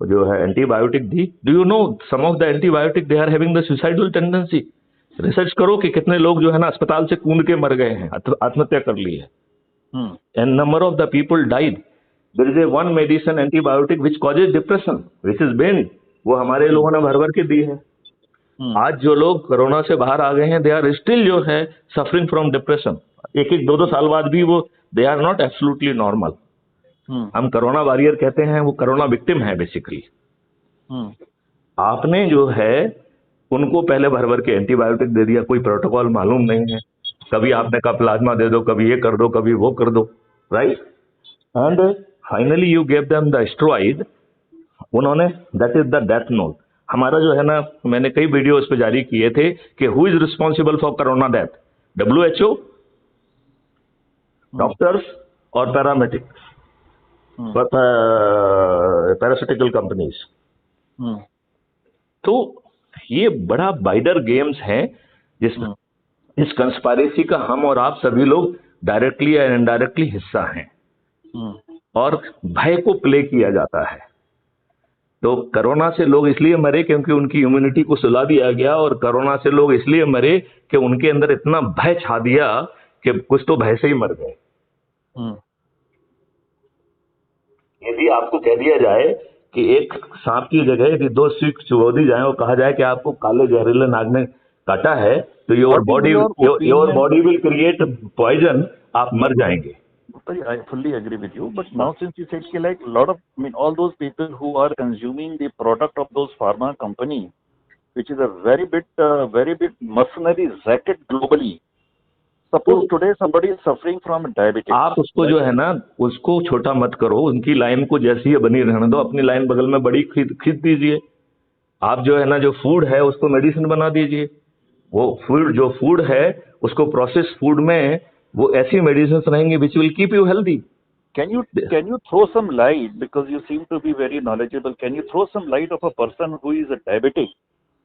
एंटीबायोटिक दी। Do you know some of the antibiotic they are having the suicidal tendency. Research करो कि कितने लोग जो है ना अस्पताल से कूद के मर गए हैं, आत्महत्या कर ली है, and number of the people died. There is a one medicine antibiotic which causes depression which is ban, वो हमारे लोगों ने भर भर के दी है। आज जो लोग कोरोना से बाहर आ गए हैं, दे आर स्टिल जो है सफरिंग फ्रॉम डिप्रेशन। 1-2 साल बाद भी वो they are not absolutely normal. हम कोरोना वॉरियर कहते हैं, वो कोरोना विक्टिम है बेसिकली। आपने जो है उनको पहले भर भर के एंटीबायोटिक दे दिया, कोई प्रोटोकॉल मालूम नहीं है, कभी आपने कहा प्लाज्मा दे दो, कभी ये कर दो, कभी वो कर दो, right. And finally you gave them the steroid, उन्होंने, that is the death note. हमारा जो है ना, मैंने कई वीडियो इस पे जारी किए थे कि who is responsible for corona death, WHO, doctors और पैरासिटिकल कंपनीज। तो ये बड़ा वाइडर गेम्स है जिसमें इस कंस्पायरेसी का हम और आप सभी लोग डायरेक्टली या इनडायरेक्टली हिस्सा हैं, और भय को प्ले किया जाता है। तो कोरोना से लोग इसलिए मरे क्योंकि उनकी इम्यूनिटी को सुला दिया गया, और कोरोना से लोग इसलिए मरे कि उनके अंदर इतना भय छा दिया कि कुछ तो भय से ही मर गए। यदि आपको कह दिया जाए कि एक सांप की जगह यदि 2 सीख चुबो दी जाए और कहा जाए कि आपको काले जहरीले नाग ने काटा है, तो your body will create poison, आप मर जाएंगे। I fully agree with you, but now since you said like a lot of, all those people who are consuming the product of those pharma company, which is a very big mercenary racket globally, suppose today somebody is suffering from diabetes. आप उसको जो है ना, उसको छोटा मत करो, उनकी लाइन को जैसी है बनी रहने दो, अपनी लाइन बगल में बड़ी खींच दीजिए। आप जो है ना, जो फूड है उसको मेडिसिन बना दीजिए। वो जो फूड है उसको प्रोसेस फूड में वो ऐसी मेडिसिन रहेंगी which will keep you healthy. Can you throw some light, because you seem to be very knowledgeable, can you throw some light of a person who is a diabetic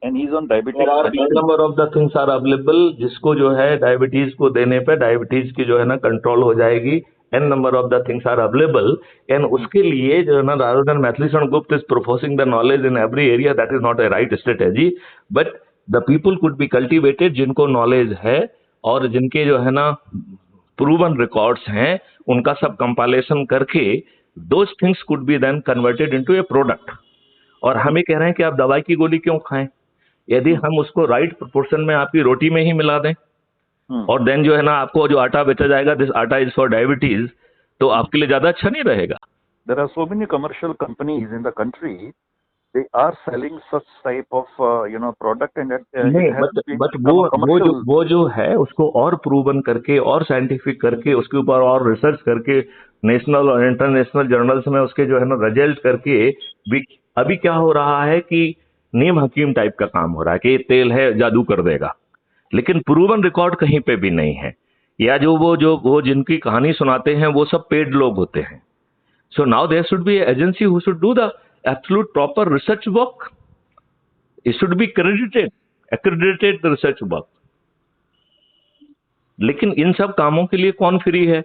and he's on diabetic There are n number of the things are available, जिसको जो है diabetes को देने पे diabetes की जो है ना कंट्रोल हो जाएगी। n number of the things are available, and उसके लिए जो है ना, rather than Mathiasen Gupta is professing the knowledge in every area, that is not a right strategy, but the people could be cultivated जिनको knowledge है और जिनके जो है ना प्रूवन रिकॉर्ड्स हैं, उनका सब कंपाइलेशन करके those things could be then converted into a product। और हम ये कह रहे हैं कि आप दवाई की गोली क्यों खाएं, यदि हम उसको राइट प्रोपोर्शन में आपकी रोटी में ही मिला दें और देन जो है ना आपको जो आटा बेचा जाएगा, दिस आटा इज फॉर डायबिटीज, तो आपके लिए ज्यादा अच्छा नहीं रहेगा। There are so many commercial companies in the country, they are selling such type of product, and नहीं, बट वो जो है उसको और प्रूवन करके और साइंटिफिक करके उसके ऊपर और रिसर्च करके नेशनल और इंटरनेशनल जर्नल्स में उसके जो है ना रिजल्ट करके भी अभी क्या हो रहा है कि नीम हकीम टाइप का काम हो रहा है कि ये तेल है जादू कर देगा, लेकिन प्रूवन रिकॉर्ड कहीं पे भी नहीं है। या जो वो जिनकी कहानी सुनाते हैं वो सब पेड लोग होते हैं। So now there should be agency who should do the absolute proper research work. It should be accredited the research work। लेकिन इन सब कामों के लिए कौन फ्री है?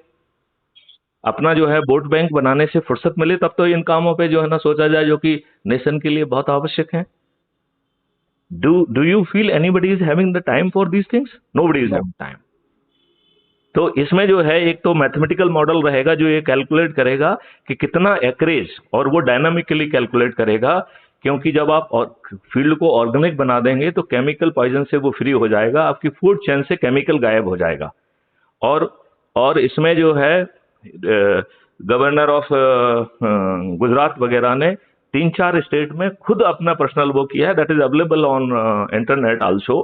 अपना जो है वोट बैंक बनाने से फुर्सत मिले तब तो इन कामों पे जो है ना सोचा जाए, जो कि नेशन के लिए बहुत आवश्यक है। Do you feel anybody is having the time for these things? Nobody is having time. तो इसमें जो है एक तो मैथमेटिकल मॉडल रहेगा जो ये कैलकुलेट करेगा कि कितना एक्रेज, और वो डायनामिकली कैलकुलेट करेगा, क्योंकि जब आप फील्ड को ऑर्गेनिक बना देंगे तो केमिकल पॉइजन से वो फ्री हो जाएगा, आपकी फूड चेन से केमिकल गायब हो जाएगा। और इसमें जो है गवर्नर ऑफ गुजरात वगैरह ने 3-4 स्टेट में खुद अपना पर्सनल वो किया है, that is available on internet also.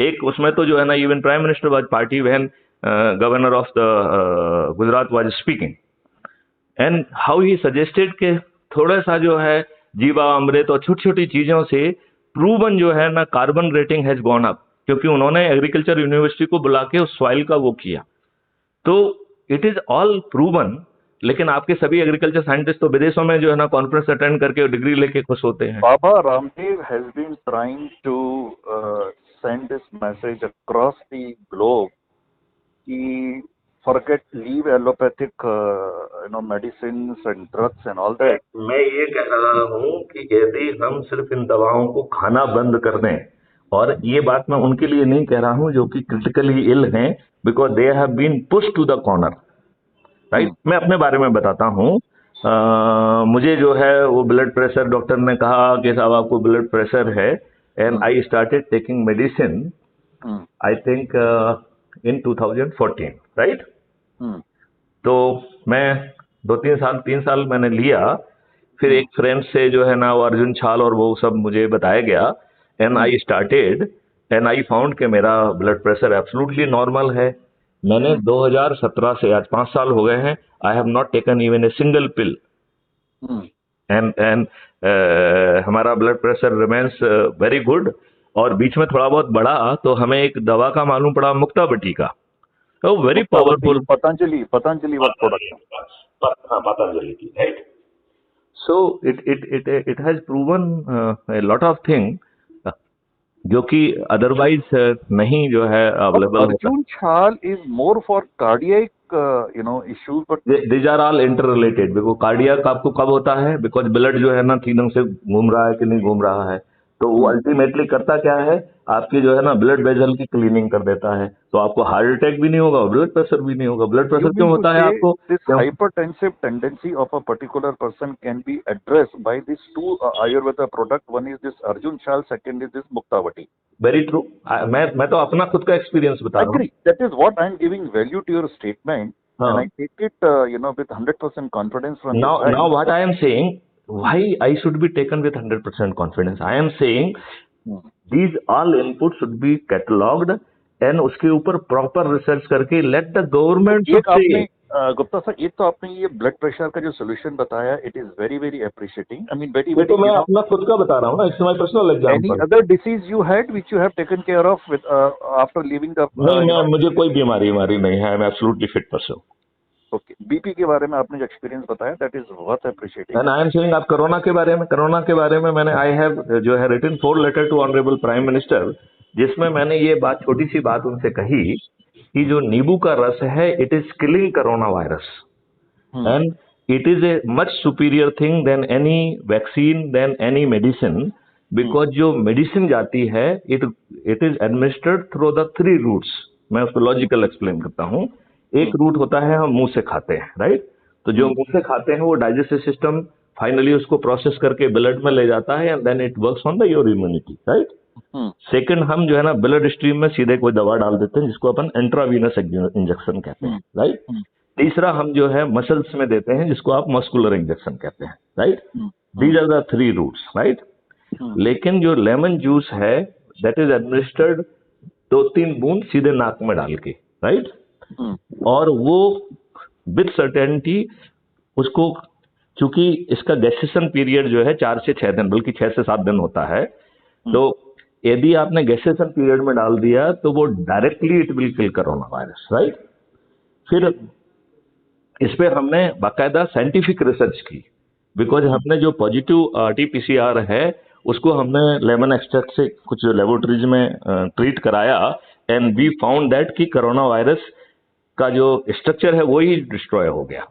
एक उसमें तो जो है ना even prime minister was party when governor of the Gujarat was speaking, and how he suggested के थोड़ा सा जो है जीवा अमृत और छोटी छोटी चीजों से प्रूवन जो है ना carbon rating has gone up, क्योंकि उन्होंने एग्रीकल्चर यूनिवर्सिटी को बुला के उस सॉइल का वो किया। तो इट इज ऑल प्रूवन। लेकिन आपके सभी एग्रीकल्चर साइंटिस्ट तो विदेशों में जो है ना कॉन्फ्रेंस अटेंड करके डिग्री लेके खुश होते हैं। Baba Ramdev has been trying to send this message across the globe कि forget, leave allopathic medicines and drugs and all that। मैं ये कह रहा हूँ कि यदि हम सिर्फ इन दवाओं को खाना बंद कर दें, और ये बात मैं उनके लिए नहीं कह रहा हूँ जो कि क्रिटिकली इल हैं, because they have been push to the corner, right. मैं अपने बारे में बताता हूँ। मुझे जो है वो ब्लड प्रेशर, डॉक्टर ने कहा कि साहब आपको ब्लड प्रेशर है, and I started taking medicine I think in 2014, right. तो मैं 3 साल मैंने लिया। फिर एक फ्रेंड से जो है ना वो अर्जुन छाल और वो सब मुझे बताया गया, and I started and I found कि मेरा ब्लड प्रेशर एब्सोल्युटली नॉर्मल है। मैंने 2017 से आज 5 साल हो गए हैं, I have not taken even a single pill, and हमारा blood pressure remains very good. और बीच में थोड़ा बहुत बढ़ा तो हमें एक दवा का मालूम पड़ा, मुक्ताबटी का, very powerful, Patanjali was product, Patanjali की, right. So it has proven a lot of thing जो कि अदरवाइज नहीं जो है अवेलेबल। अर्जुन छाल is more for cardiac issues, but these are all inter related. Because cardiac आपको कब होता है? बिकॉज ब्लड जो है ना ठीक ढंग से घूम रहा है कि नहीं घूम रहा है। तो वो अल्टीमेटली करता क्या है, आपकी जो है ना ब्लड वेजल की क्लीनिंग कर देता है, तो आपको हार्ट अटैक भी नहीं होगा, ब्लड प्रेशर भी नहीं होगा। ब्लड प्रेशर क्यों होता है आपको? This hypertensive tendency of a particular person can be addressed by this 2 Ayurveda product. One is this Arjun chhal, second is this Muktavati. Very true. मैं तो अपना खुद का एक्सपीरियंस बता रहा हूँ। That is what I am giving value to your statement, and I take it with 100% confidence from now what I am saying, why I should be taken with 100% confidence? I am saying these all inputs should be catalogued and उसके ऊपर proper research करके let the government एक आपने Gupta sir, एक तो आपने ये blood pressure का जो सोल्यूशन बताया, it is very very appreciating, I mean very ये वेरी, तो मैं अपना खुद का बता रहा हूँ ना, it's my personal any example. Other disease you had which you have taken care of with after living the नहीं, मैं मुझे कोई बीमारी नहीं है, I am absolutely fit person. Okay, BP के बारे में आपने जो एक्सपीरियंस बताया, that is worth appreciating. And I am saying, आप कोरोना के बारे में मैंने आई हैव जो है written 4 letter to honourable prime minister, जिसमें मैंने ये बात, छोटी सी बात उनसे कही कि जो नींबू का रस है, it is killing corona virus and it is a much superior thing than any vaccine, than any medicine, because जो मेडिसिन जाती है it is administered through the 3 routes. मैं उसको लॉजिकल एक्सप्लेन करता हूँ। एक रूट होता है हम मुंह से खाते हैं, राइट? तो जो मुंह से खाते हैं वो डाइजेस्टिव सिस्टम फाइनली उसको प्रोसेस करके ब्लड में ले जाता है and then it works on the your immunity, right? Second, हम जो है ना ब्लड स्ट्रीम में सीधे कोई दवा डाल देते हैं जिसको अपन इंट्रावीनस इंजेक्शन कहते हैं, राइट? तीसरा, हम जो है मसल्स में देते हैं जिसको आप मस्कुलर इंजेक्शन कहते हैं, right? These are the 3 routes, right? लेकिन जो लेमन जूस है दैट इज एडमिनिस्टर्ड 2-3 बूंद सीधे नाक में डाल के, राइट? और वो विद सर्टेनिटी उसको, चूंकि इसका गैसेशन पीरियड जो है 4 से 6 दिन, बल्कि 6 से 7 दिन होता है, तो यदि आपने गैसेशन पीरियड में डाल दिया तो वो directly it will kill corona virus, right? फिर इस पे हमने बाकायदा साइंटिफिक रिसर्च की, बिकॉज हमने जो पॉजिटिव RT-PCR है उसको हमने लेमन एक्सट्रैक्ट से कुछ लेबोरेटरीज में ट्रीट कराया एंड वी फाउंड दैट कि कोरोना वायरस का जो स्ट्रक्चर है वो ही डिस्ट्रॉय हो गया,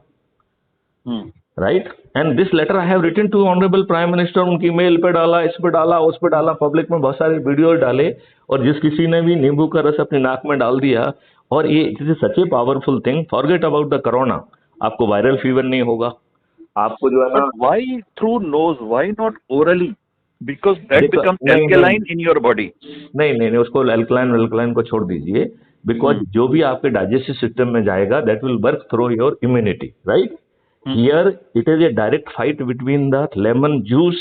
right? And this letter I have written to honourable prime minister, उनकी मेल पे डाला, इस पे डाला, उस पे डाला, पब्लिक में बहुत सारे वीडियो डाले, और जिस किसी ने भी नींबू का रस अपनी नाक में डाल दिया, और ये it is such a powerful thing, forget about the corona, आपको वायरल फीवर नहीं होगा, आपको जो है ना। Why through nose, why not orally? Because that becomes नहीं, एल्कलाइन इन योर बॉडी। नहीं, उसको एल्कलाइन को छोड़ दीजिए, बिकॉज जो भी आपके डाइजेस्टिव सिस्टम में जाएगा that will work through your immunity, right? Here it is a direct fight between the lemon juice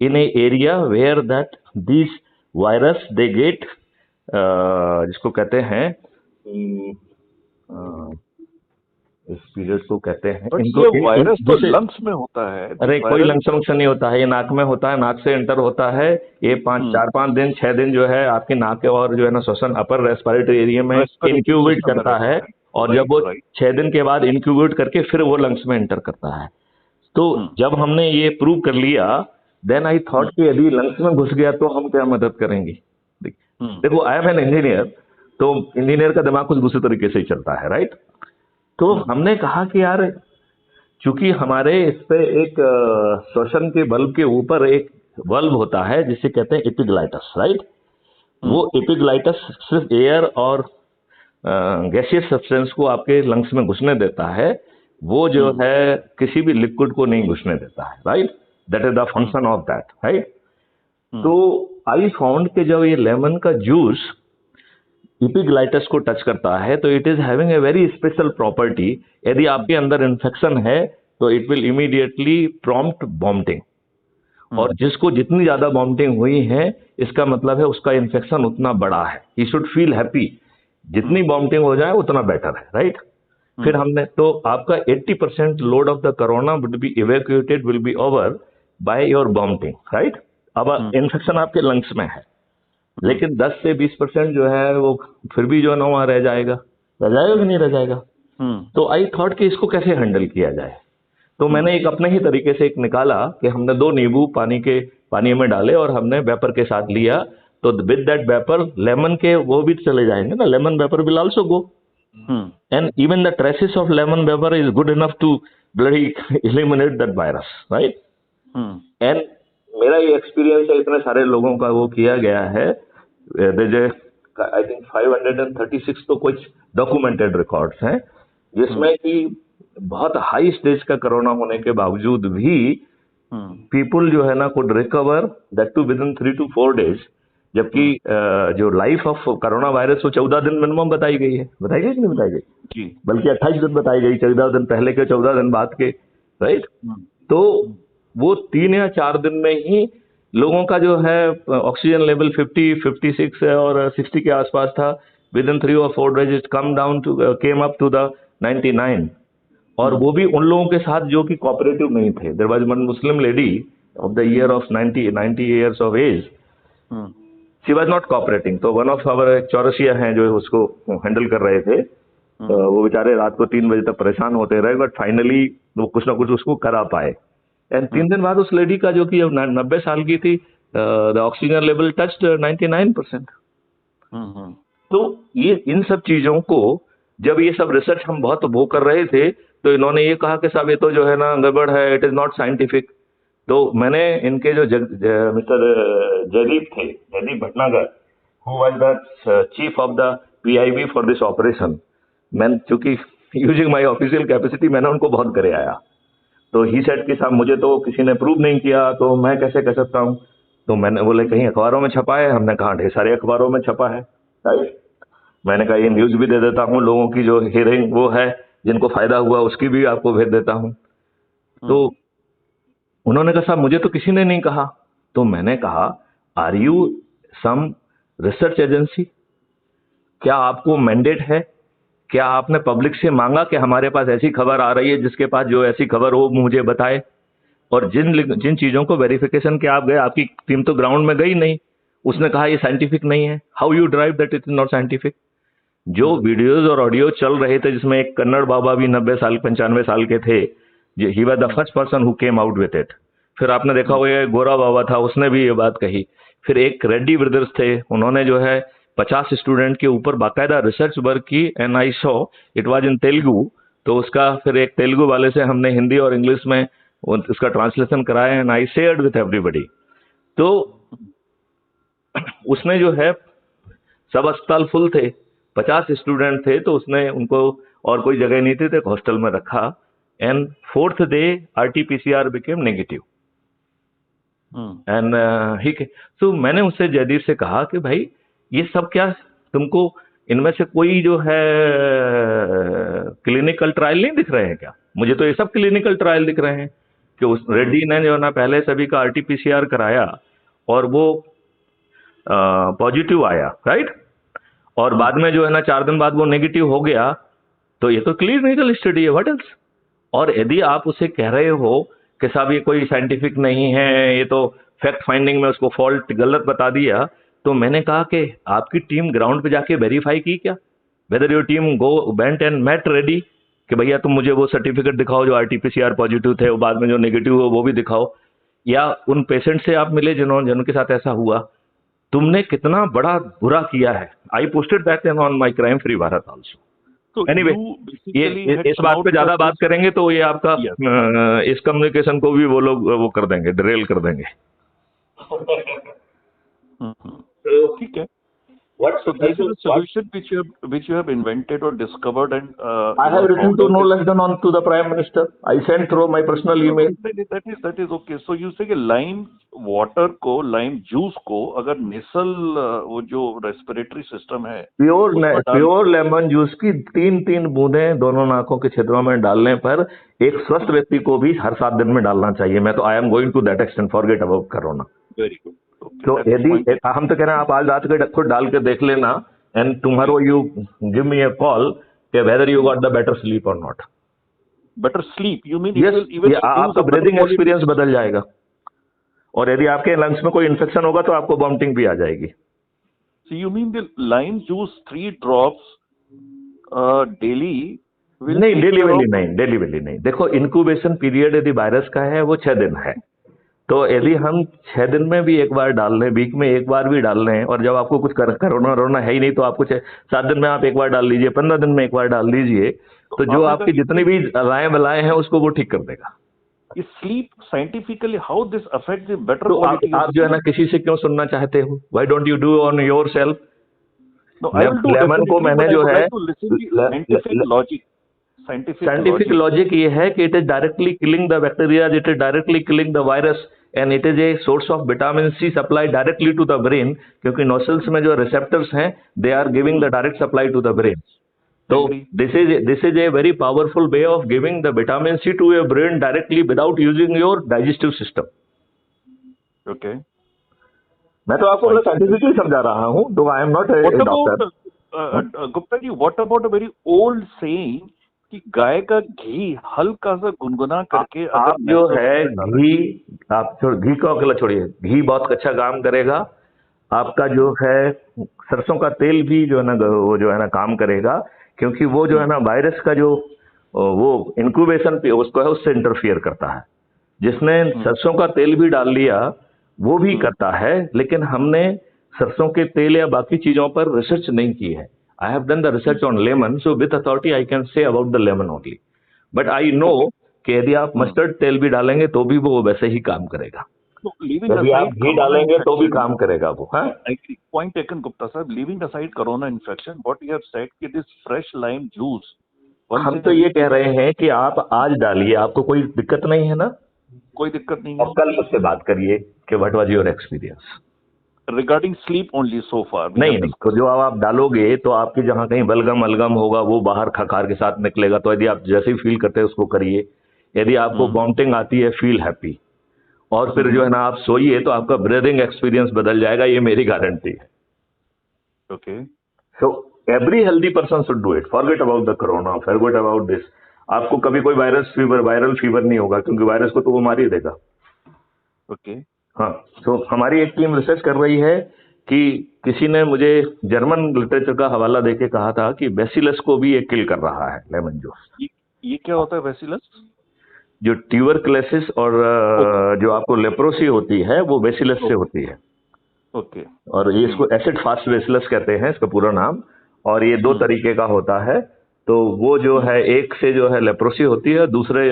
in a area where that these virus they get जिसको कहते हैं इस पीरियड को कहते हैं, इनको वायरस तो लंग्स में होता है। अरे कोई लंग्स फंक्शन नहीं होता है, ये नाक में होता है, नाक से एंटर होता है, ये 4-5 दिन 6 दिन जो है आपकी नाक और जो है ना श्वसन अपर रेस्पिरेटरी एरिया में इंक्यूबेट करता है, और जब वो 6 दिन के बाद इंक्यूबेट करके फिर वो लंग्स में एंटर करता है। तो जब हमने ये प्रूव कर लिया, देन आई थॉट कि यदि लंग्स में घुस गया तो हम क्या मदद करेंगे। देखो, आई एम एन इंजीनियर, तो इंजीनियर का दिमाग कुछ दूसरे तरीके से ही चलता है, राइट? तो हमने कहा कि यार, चूंकि हमारे इस पे एक श्वसन के बल्ब के ऊपर एक बल्ब होता है जिसे कहते हैं एपिग्लाइटस, राइट? वो एपिग्लाइटस सिर्फ एयर और गैसियस सब्सटेंस को आपके लंग्स में घुसने देता है, वो जो है किसी भी लिक्विड को नहीं घुसने देता है, right? That is the function of that, right? तो आई फाउंड कि जब ये लेमन का जूस एपिग्लाइटस को टच करता है तो it is having a very special property. यदि आपके अंदर इन्फेक्शन है तो it will immediately prompt vomiting, और जिसको जितनी ज्यादा वॉमिटिंग हुई है इसका मतलब है उसका इन्फेक्शन उतना बड़ा है, ही शुड फील हैप्पी, जितनी वॉमिटिंग हो जाए उतना बेटर है, राइट? फिर हमने तो आपका 80% load of the corona will be evacuated, will be over by your vomiting, right? अब इन्फेक्शन आपके लंग्स में है, लेकिन 10 से 20% जो है वो फिर भी जो है ना वहां रह जाएगा कि नहीं रह जाएगा? तो आई थॉट कि इसको कैसे हैंडल किया जाए। तो मैंने एक अपने ही तरीके से एक निकाला कि हमने 2 नींबू पानी में डाले और हमने वेपर के साथ लिया, तो विद दैट वेपर लेमन के वो भी चले जाएंगे ना, lemon vapour will also go, and even the traces of lemon vapour is good enough to bloody eliminate that virus, right? And मेरा ये एक्सपीरियंस है, इतने सारे लोगों का वो किया गया है, आई थिंक 536 तो कुछ डॉक्यूमेंटेड रिकॉर्ड्स हैं, जिसमें कि बहुत हाई स्टेज का कोरोना होने के बावजूद भी पीपल जो है ना could recover that to within 3 to 4 days, जबकि जो लाइफ ऑफ कोरोना वायरस वो 14 दिन मिनिमम बताई गई कि नहीं बताई गई? बल्कि 28 दिन बताई गई, 14 दिन पहले के 14 दिन बाद के, राइट? तो वो 3 या 4 दिन में ही लोगों का जो है ऑक्सीजन लेवल 50, 56 और 60 के आसपास था, within 3 or 4 days it came up to the 99. और वो भी उन लोगों के साथ जो कि कोऑपरेटिव नहीं थे. There was one Muslim lady of the year of 90 years of age. She was not cooperating. तो one of our चौरसिया हैं जो उसको हैंडल कर रहे थे. वो बेचारे रात को 3 बजे तक परेशान होते रहे, बट फाइनली वो कुछ ना कुछ उसको करा पाए. एंड 3 दिन बाद उस लेडी का जो कि 90 साल की थी, द ऑक्सीजन लेवल टच्ड 99%. तो ये इन सब चीजों को जब ये सब रिसर्च हम बहुत वो कर रहे थे, तो इन्होंने ये कहा कि साहब ये तो जो है ना गड़बड़ है, इट इज नॉट साइंटिफिक. तो मैंने इनके जो mister Jaideep Bhatnagar, who was the chief of the PIB for this operation, मैं चूंकि यूजिंग माय ऑफिशियल कैपेसिटी मैंने उनको बहुत करे आया. तो ही सेड कि साहब मुझे तो किसी ने प्रूव नहीं किया, तो मैं कैसे कह सकता हूँ. तो मैंने बोले कहीं अखबारों में छपा है. हमने कहा ढेर सारे अखबारों में छपा है. मैंने कहा ये न्यूज भी दे देता हूँ, लोगों की जो हियरिंग वो है, जिनको फायदा हुआ उसकी भी आपको भेज देता हूँ. तो उन्होंने कहा साहब मुझे तो किसी ने नहीं कहा. तो मैंने कहा are you some research agency? क्या आपको मैंडेट है? क्या आपने पब्लिक से मांगा कि हमारे पास ऐसी खबर आ रही है, जिसके पास जो ऐसी खबर हो मुझे बताए? और जिन चीजों को वेरिफिकेशन के आप गए, आपकी टीम तो ग्राउंड में गई नहीं. उसने कहा ये साइंटिफिक नहीं है. How you drive that it is not scientific? जो वीडियोज और ऑडियो चल रहे थे, जिसमें एक कन्नड़ बाबा भी 95 साल के थे, he was the first person who came out with it. फिर आपने देखा होगा गोरा बाबा था, उसने भी ये बात कही. फिर एक रेड्डी ब्रदर्स थे, उन्होंने जो है 50 स्टूडेंट के ऊपर बाकायदा रिसर्च वर्क की. And I saw it was in Telugu. तो उसका फिर एक तेलुगु वाले से हमने हिंदी और इंग्लिश में उसका ट्रांसलेशन कराया, and I shared with everybody. तो उसने जो है, सब अस्पताल फुल थे, 50 स्टूडेंट थे, तो उसने उनको और कोई जगह नहीं थी तो एक हॉस्टल में रखा. And 4th day RT-PCR became negative. And तो मैंने उससे जयदीप से कहा कि भाई ये सब क्या, तुमको इनमें से कोई जो है क्लिनिकल ट्रायल नहीं दिख रहे हैं क्या? मुझे तो ये सब क्लिनिकल ट्रायल दिख रहे हैं कि उस रेड्डी ने जो ना पहले सभी का RT-PCR कराया और वो पॉजिटिव आया, राइट? और बाद में जो है ना 4 दिन बाद वो नेगेटिव हो गया. तो ये तो क्लिनिकल स्टडी है, व्हाट एल्स? और यदि आप उसे कह रहे हो कि साहब ये कोई साइंटिफिक नहीं है, ये तो फैक्ट फाइंडिंग में उसको फॉल्ट गलत बता दिया, तो मैंने कहा कि आपकी टीम ग्राउंड पे जाके वेरीफाई की क्या? Whether your team went and met ready कि भैया तुम मुझे वो सर्टिफिकेट दिखाओ जो RT-PCR पॉजिटिव थे, वो बाद में जो नेगेटिव हो वो भी दिखाओ. या उन पेशेंट से आप मिले जिनके साथ ऐसा हुआ? तुमने कितना बड़ा बुरा किया है. I posted that on my crime free Bharat also. Anyway, ये इस बात पे ज्यादा बात करेंगे तो ये आपका इस कम्युनिकेशन को भी वो लोग वो कर देंगे, डिरेल कर देंगे. ठीक है. So this is a solution which you have invented or discovered, and I have written to no less than on to the Prime Minister. I sent through my personal email. That is okay. So you say कि lime water को, lime juice को अगर nasal वो जो respiratory system है, pure lemon juice की 3 बूंदें दोनों नाकों के छिद्रों में डालने पर एक स्वस्थ व्यक्ति को भी हर 7 दिन में डालना चाहिए. मैं तो I am going to that extent. Forget about corona. Very good. तो यदि हम तो कह रहे हैं आप आज रात के खुद डाल के देख लेना, and tomorrow you give me a call कि whether you got the better sleep और not. Better sleep you mean? Yes, आपका ब्रीदिंग एक्सपीरियंस बदल जाएगा. और यदि आपके लंग्स में कोई इन्फेक्शन होगा तो आपको वॉमिटिंग भी आ जाएगी. So you mean the lime juice 3 drops daily? नहीं, डेली वेली नहीं. देखो, इंक्यूबेशन पीरियड यदि वायरस का है वो 6 दिन है. तो यदि हम 6 दिन में भी एक बार डाल लें, वीक में एक बार भी डाल लें, और जब आपको कुछ कोरोना है ही नहीं तो आपको 7 दिन में आप एक बार डाल लीजिए, 15 दिन में एक बार डाल लीजिए, तो जो आपकी जितनी भी अलाएं बलाएं हैं उसको वो ठीक कर देगा. Sleep scientifically how this affect the better quality. आप जो है ना किसी से क्यों सुनना चाहते हो? Why don't you do on your self? Lemon को मैंने जो है साइंटिफिक लॉजिक ये है कि it is directly killing the bacteria, it is directly killing the virus, and it is a source of vitamin C supply directly to the brain, क्योंकि nasals में जो रिसेप्टर्स हैं they are giving the direct supply to the brain. तो this is a very powerful way of giving the vitamin C to your brain directly without using your digestive system. Okay, मैं तो आपको scientifically समझा रहा हूँ, तो I am not a doctor. Gupta ji, what about a very old saying कि गाय का घी हल्का सा गुनगुना करके अगर आप जो मैसों है में डाला घी, आप घी का अकेला छोड़िए, घी बहुत अच्छा काम करेगा। आपका जो है सरसों का तेल भी जो है ना, वो जो है ना काम करेगा, क्योंकि वो जो है ना वायरस का जो वो इंक्यूबेशन उसको है उससे इंटरफियर करता है। जिसने सरसों का तेल भी डाल लिया वो भी करता है, लेकिन हमने सरसों के तेल या बाकी चीजों पर रिसर्च नहीं की है। I have done the research on lemon, so with authority I can say about the lemon only. But I know कि यदि आप मस्टर्ड तेल भी डालेंगे तो भी वो वैसे ही काम करेगा। So leaving यदि आप aside घी corona डालेंगे तो भी infection, काम करेगा वो। हाँ, I agree. Point taken, Gupta sir. Leaving aside corona infection, what you have said कि this fresh lime juice once हम in तो a ये week कह रहे हैं कि आप आज डालिए, आपको कोई दिक्कत नहीं है ना, कोई दिक्कत नहीं और है. कल मुझसे बात करिए कि what was your experience. Regarding sleep only so far we नहीं have नहीं, तो discussed. जो आप डालोगे तो आपकी जहां कहीं बलगम अलगम होगा वो बाहर खखार के साथ निकलेगा। तो यदि आप जैसे ही फील करते हैं उसको करिए। यदि आपको वॉमिटिंग आती है, फील हैप्पी, और फिर जो है ना आप सोइए तो आपका ब्रीदिंग एक्सपीरियंस बदल जाएगा, ये मेरी गारंटी है। Okay. So every healthy person should do it. Forget about the corona, forget about this. आपको कभी कोई वायरल फीवर नहीं होगा, क्योंकि वायरस को तो वो मार ही देगा। Okay. हाँ, तो हमारी एक टीम रिसर्च कर रही है कि किसी ने मुझे जर्मन लिटरेचर का हवाला देके कहा था कि बेसिलस को भी ये किल कर रहा है लेमन जूस। ये क्या होता है बेसिलस? जो ट्यूबरकुलोसिस और जो आपको लेप्रोसी होती है वो बेसिलस से होती है। ओके. और ये इसको एसिड फास्ट बेसिलस कहते हैं, इसका पूरा नाम। और ये दो तरीके का होता है। तो वो जो है, एक से जो है लेप्रोसी होती है, दूसरे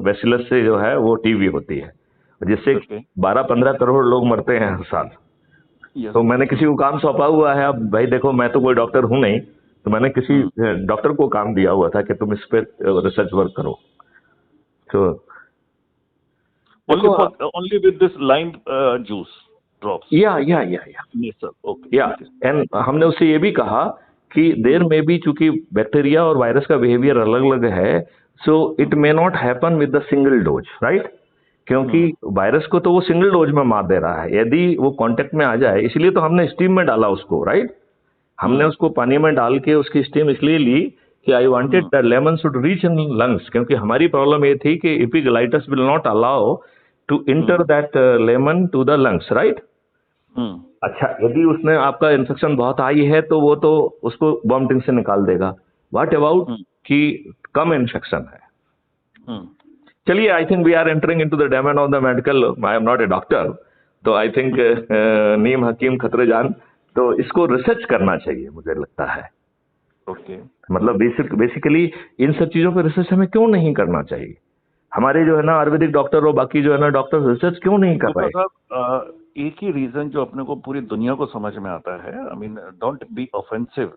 बेसिलस से जो है वो टीबी होती है, जिससे 12-15 करोड़ लोग मरते हैं हर साल। तो मैंने किसी को काम सौंपा हुआ है। अब भाई देखो, मैं तो कोई डॉक्टर हूं नहीं, तो मैंने किसी डॉक्टर को काम दिया हुआ था कि तुम इस पे रिसर्च वर्क करो। तो only with this lime juice drops. या Yes sir. Okay. या एंड हमने उससे ये भी कहा कि देर में भी, चूंकि बैक्टीरिया और वायरस का बिहेवियर अलग अलग है, so it may not happen with the single dose, right? क्योंकि वायरस को तो वो सिंगल डोज में मार दे रहा है, यदि वो कांटेक्ट में आ जाए। इसलिए तो हमने स्टीम में डाला उसको, राइट? हमने उसको पानी में डाल के उसकी स्टीम इसलिए ली कि I wanted that lemon should reach in lungs, क्योंकि हमारी प्रॉब्लम ये थी कि epiglottis will not allow to enter that lemon to the lungs, right? अच्छा, यदि उसने आपका इन्फेक्शन बहुत हाई है तो वो तो उसको वॉमिटिंग से निकाल देगा। व्हाट अबाउट कि कम इन्फेक्शन है? चलिए, I think we are entering into the domain of the medical. I am not a doctor, तो आई थिंक नीम हकीम खतरे जान, तो इसको रिसर्च करना चाहिए मुझे लगता है। ओके. मतलब बेसिकली इन सब चीजों पर रिसर्च हमें क्यों नहीं करना चाहिए? हमारे जो है ना आयुर्वेदिक डॉक्टर और बाकी जो है ना डॉक्टर रिसर्च क्यों नहीं कर रहे? एक ही रीजन जो अपने को पूरी दुनिया को समझ में आता है, I mean don't be offensive,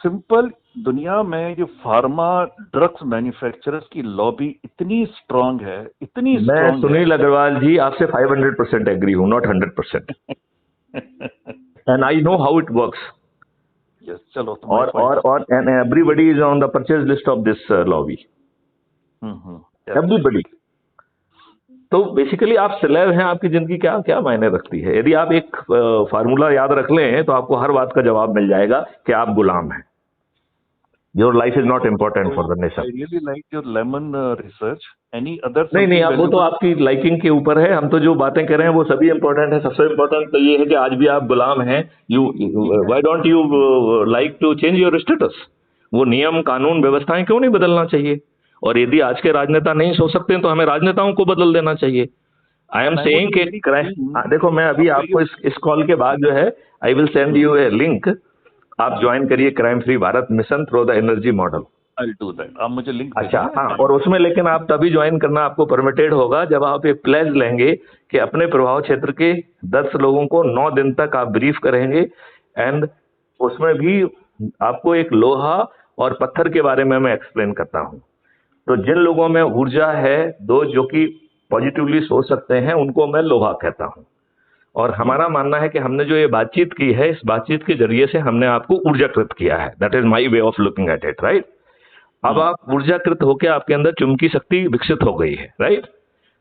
simple, दुनिया में जो फार्मा ड्रग्स मैन्युफैक्चरर्स की लॉबी इतनी स्ट्रांग है, इतनी मैं स्ट्रांग है। सुनील अग्रवाल जी आपसे 500% एग्री हूं, not 100%, and I know how it works. Yes, चलो। और and everybody is on the purchase list of this lobby, everybody. तो बेसिकली आप सिलेब हैं, आपकी जिंदगी क्या क्या मायने रखती है? यदि आप एक फार्मूला याद रख लें तो आपको हर बात का जवाब मिल जाएगा कि आप गुलाम हैं। Your life is not important for the nation. I really like your lemon research. Any other? नहीं, आप वो तो आपकी लाइकिंग के ऊपर है। हम तो जो बातें कर रहे हैं वो सभी इंपॉर्टेंट है। सबसे इम्पोर्टेंट तो ये है कि आज भी आप गुलाम हैं। Why don't you like to change your status? वो नियम, कानून, व्यवस्थाएं क्यों नहीं बदलना चाहिए? और यदि आज के राजनेता नहीं सोच सकते हैं तो हमें राजनेताओं को बदल देना चाहिए। आई एम सेइंग कि देखो, मैं अभी आपको इस कॉल के बाद जो है I will send U A link. आप ज्वाइन करिए crime free Bharat mission through the energy model. I'll do that. आप मुझे लिंक अच्छा, हाँ, और उसमें लेकिन आप तभी ज्वाइन करना आपको परमिटेड होगा जब आप एक प्लेज लेंगे कि अपने प्रभाव क्षेत्र के 10 लोगों को 9 दिन तक आप ब्रीफ करेंगे। एंड उसमें भी आपको एक लोहा और पत्थर के बारे में मैं एक्सप्लेन करता हूं। तो जिन लोगों में ऊर्जा है, दो जो कि पॉजिटिवली सोच सकते हैं, उनको मैं लोहा कहता हूं। और हमारा मानना है कि हमने जो ये बातचीत की है, इस बातचीत के जरिए से हमने आपको ऊर्जाकृत किया है। That is my way of looking at it, right? अब आप ऊर्जाकृत होकर आपके अंदर चुंबकीय शक्ति विकसित हो गई है, राइट?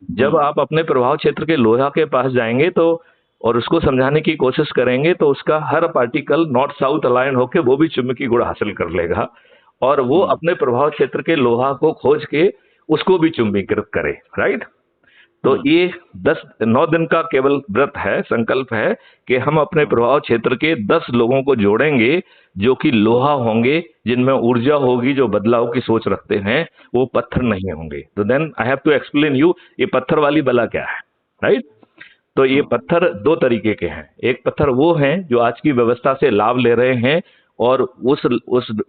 जब आप अपने प्रभाव क्षेत्र के लोहा के पास जाएंगे तो और उसको समझाने की कोशिश करेंगे तो उसका हर पार्टिकल नॉर्थ साउथ अलाइन होके वो भी चुंबकीय गुण हासिल कर लेगा और वो अपने प्रभाव क्षेत्र के लोहा को खोज के उसको भी चुंबकीकृत करे, राइट। तो ये 9 दिन का केवल व्रत है, संकल्प है कि हम अपने प्रभाव क्षेत्र के 10 लोगों को जोड़ेंगे जो कि लोहा होंगे, जिनमें ऊर्जा होगी, जो बदलाव की सोच रखते हैं, वो पत्थर नहीं होंगे। तो then I have to explain you ये पत्थर वाली बला क्या है, राइट। तो ये पत्थर 2 तरीके के हैं। एक पत्थर वो हैं जो आज की व्यवस्था से लाभ ले रहे हैं और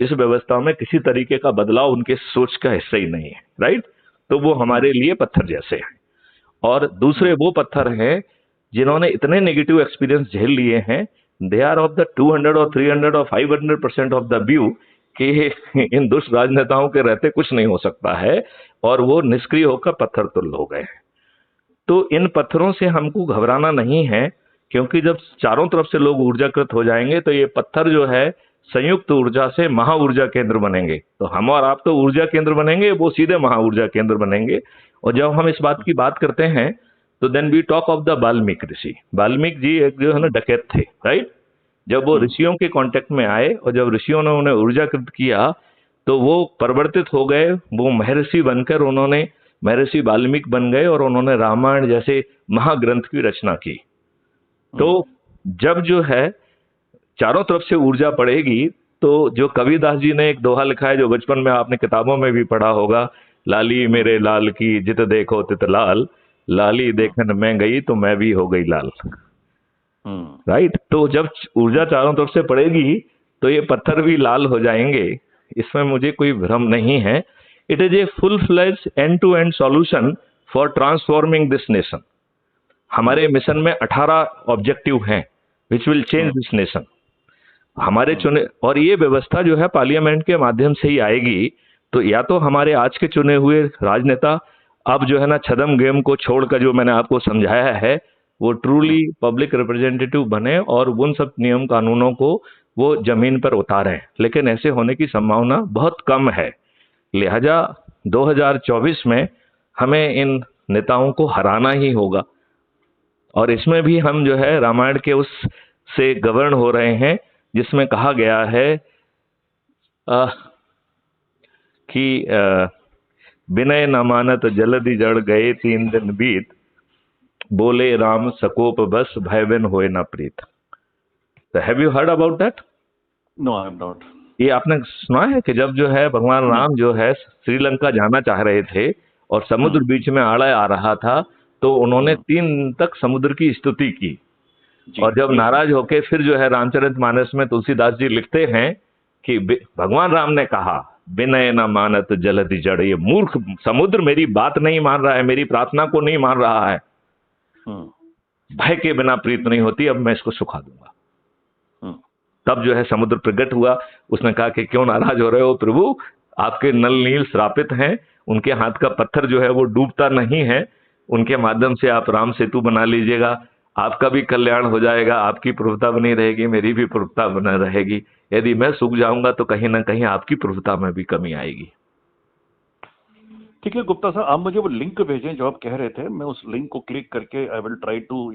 इस व्यवस्था में किसी तरीके का बदलाव उनके सोच का हिस्सा ही नहीं है, राइट। तो वो हमारे लिए पत्थर जैसे हैं। और दूसरे वो पत्थर हैं जिन्होंने इतने नेगेटिव एक्सपीरियंस झेल लिए हैं, दे आर ऑफ द 200 और 300 और 500% ऑफ द व्यू कि इन दुष्ट राजनेताओं के रहते कुछ नहीं हो सकता है और वो निष्क्रिय होकर पत्थर तुल्य हो गए। तो इन पत्थरों से हमको घबराना नहीं है, क्योंकि जब चारों तरफ से लोग ऊर्जाकृत हो जाएंगे तो ये पत्थर जो है संयुक्त ऊर्जा से महा ऊर्जा केंद्र बनेंगे। तो हम और आप तो ऊर्जा केंद्र बनेंगे, वो सीधे महा ऊर्जा केंद्र बनेंगे। और जब हम इस बात की बात करते हैं तो then we talk of the Valmiki rishi. Valmiki ji एक जो है ना डकैत थे, राइट। जब वो ऋषियों के कांटेक्ट में आए और जब ऋषियों ने उन्हें ऊर्जाकृत किया तो वो परिवर्तित हो गए, वो महर्षि बनकर उन्होंने महर्षि वाल्मीकि बन गए और उन्होंने रामायण जैसे महाग्रंथ की रचना की। तो जब जो है चारों तरफ से ऊर्जा पड़ेगी तो जो कबीरदास जी ने एक दोहा लिखा है जो बचपन में आपने किताबों में भी पढ़ा होगा, लाली मेरे लाल की जित देखो तित लाल, लाली देखन मैं गई तो मैं भी हो गई लाल, राइट। तो जब ऊर्जा चारों तरफ से पड़ेगी तो ये पत्थर भी लाल हो जाएंगे, इसमें मुझे कोई भ्रम नहीं है। It is a full fledge end to end solution for transforming this nation. हमारे मिशन में 18 ऑब्जेक्टिव हैं which will change this nation. हमारे चुने, और ये व्यवस्था जो है पार्लियामेंट के माध्यम से ही आएगी। तो या तो हमारे आज के चुने हुए राजनेता अब जो है ना छदम गेम को छोड़कर जो मैंने आपको समझाया है वो ट्रूली पब्लिक रिप्रेजेंटेटिव बने और उन सब नियम कानूनों को वो जमीन पर उतारें, लेकिन ऐसे होने की संभावना बहुत कम है। लिहाजा 2024 में हमें इन नेताओं को हराना ही होगा और इसमें भी हम जो है रामायण के उस से गवर्न हो रहे हैं जिसमें कहा गया है कि विनय न मानत जलधि जड़ गए 3 दिन बीत, बोले राम सकोप बस भय बिन होए न प्रीत। Have you heard about that? No I am not. ये आपने सुना है कि जब जो है भगवान राम जो है श्रीलंका जाना चाह रहे थे और समुद्र बीच में आड़ा आ रहा था तो उन्होंने 3 दिन तक समुद्र की स्तुति की और जब नाराज होके फिर जो है रामचरितमानस में तुलसीदास जी लिखते हैं कि भगवान राम ने कहा विनय न मानत जलधि जड़, ये मूर्ख समुद्र मेरी बात नहीं मान रहा है, मेरी प्रार्थना को नहीं मान रहा है, भय के बिना प्रीत नहीं होती, अब मैं इसको सुखा दूंगा। तब जो है समुद्र प्रकट हुआ, उसने कहा कि क्यों नाराज हो रहे हो प्रभु, आपके नल नील श्रापित हैं, उनके हाथ का पत्थर जो है वो डूबता नहीं है, उनके माध्यम से आप राम सेतु बना लीजिएगा, आपका भी कल्याण हो जाएगा, आपकी प्रभुता बनी रहेगी, मेरी भी प्रभुता बना रहेगी। यदि मैं सूख जाऊंगा तो कहीं ना कहीं आपकी प्रभुता में भी कमी आएगी। ठीक है गुप्ता साहब, आप मुझे वो लिंक भेजें जो आप कह रहे थे, मैं उस लिंक को क्लिक करके I will try to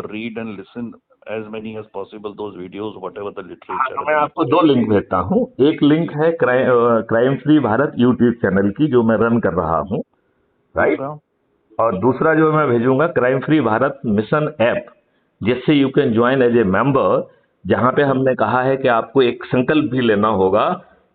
read and listen as many as possible those videos whatever the literature। मैं आपको 2 लिंक भेजता हूँ। एक लिंक है crime free Bharat YouTube channel की जो मैं रन कर रहा हूँ, राइट। और दूसरा जो मैं भेजूंगा crime free Bharat mission app, जिससे you can join as a member, जहां पे हमने कहा है कि आपको एक संकल्प भी लेना होगा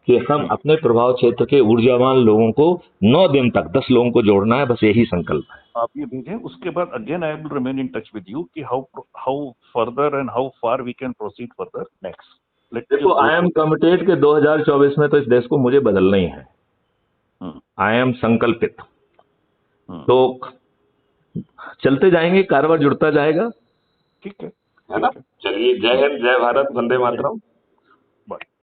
कि हम अपने प्रभाव क्षेत्र के ऊर्जावान लोगों को 9 दिन तक 10 लोगों को जोड़ना है, बस यही संकल्प है। आप ये भेजें, उसके बाद again I will remain in touch with you कि how further and how far we can proceed further next. देखो आई एम कमिटेड के 2024 में तो इस देश को मुझे बदलना ही है, आई एम संकल्पित। तो चलते जाएंगे, कारोबार जुड़ता जाएगा, ठीक है ना। चलिए, जय हिंद, जय भारत, वंदे मातरम।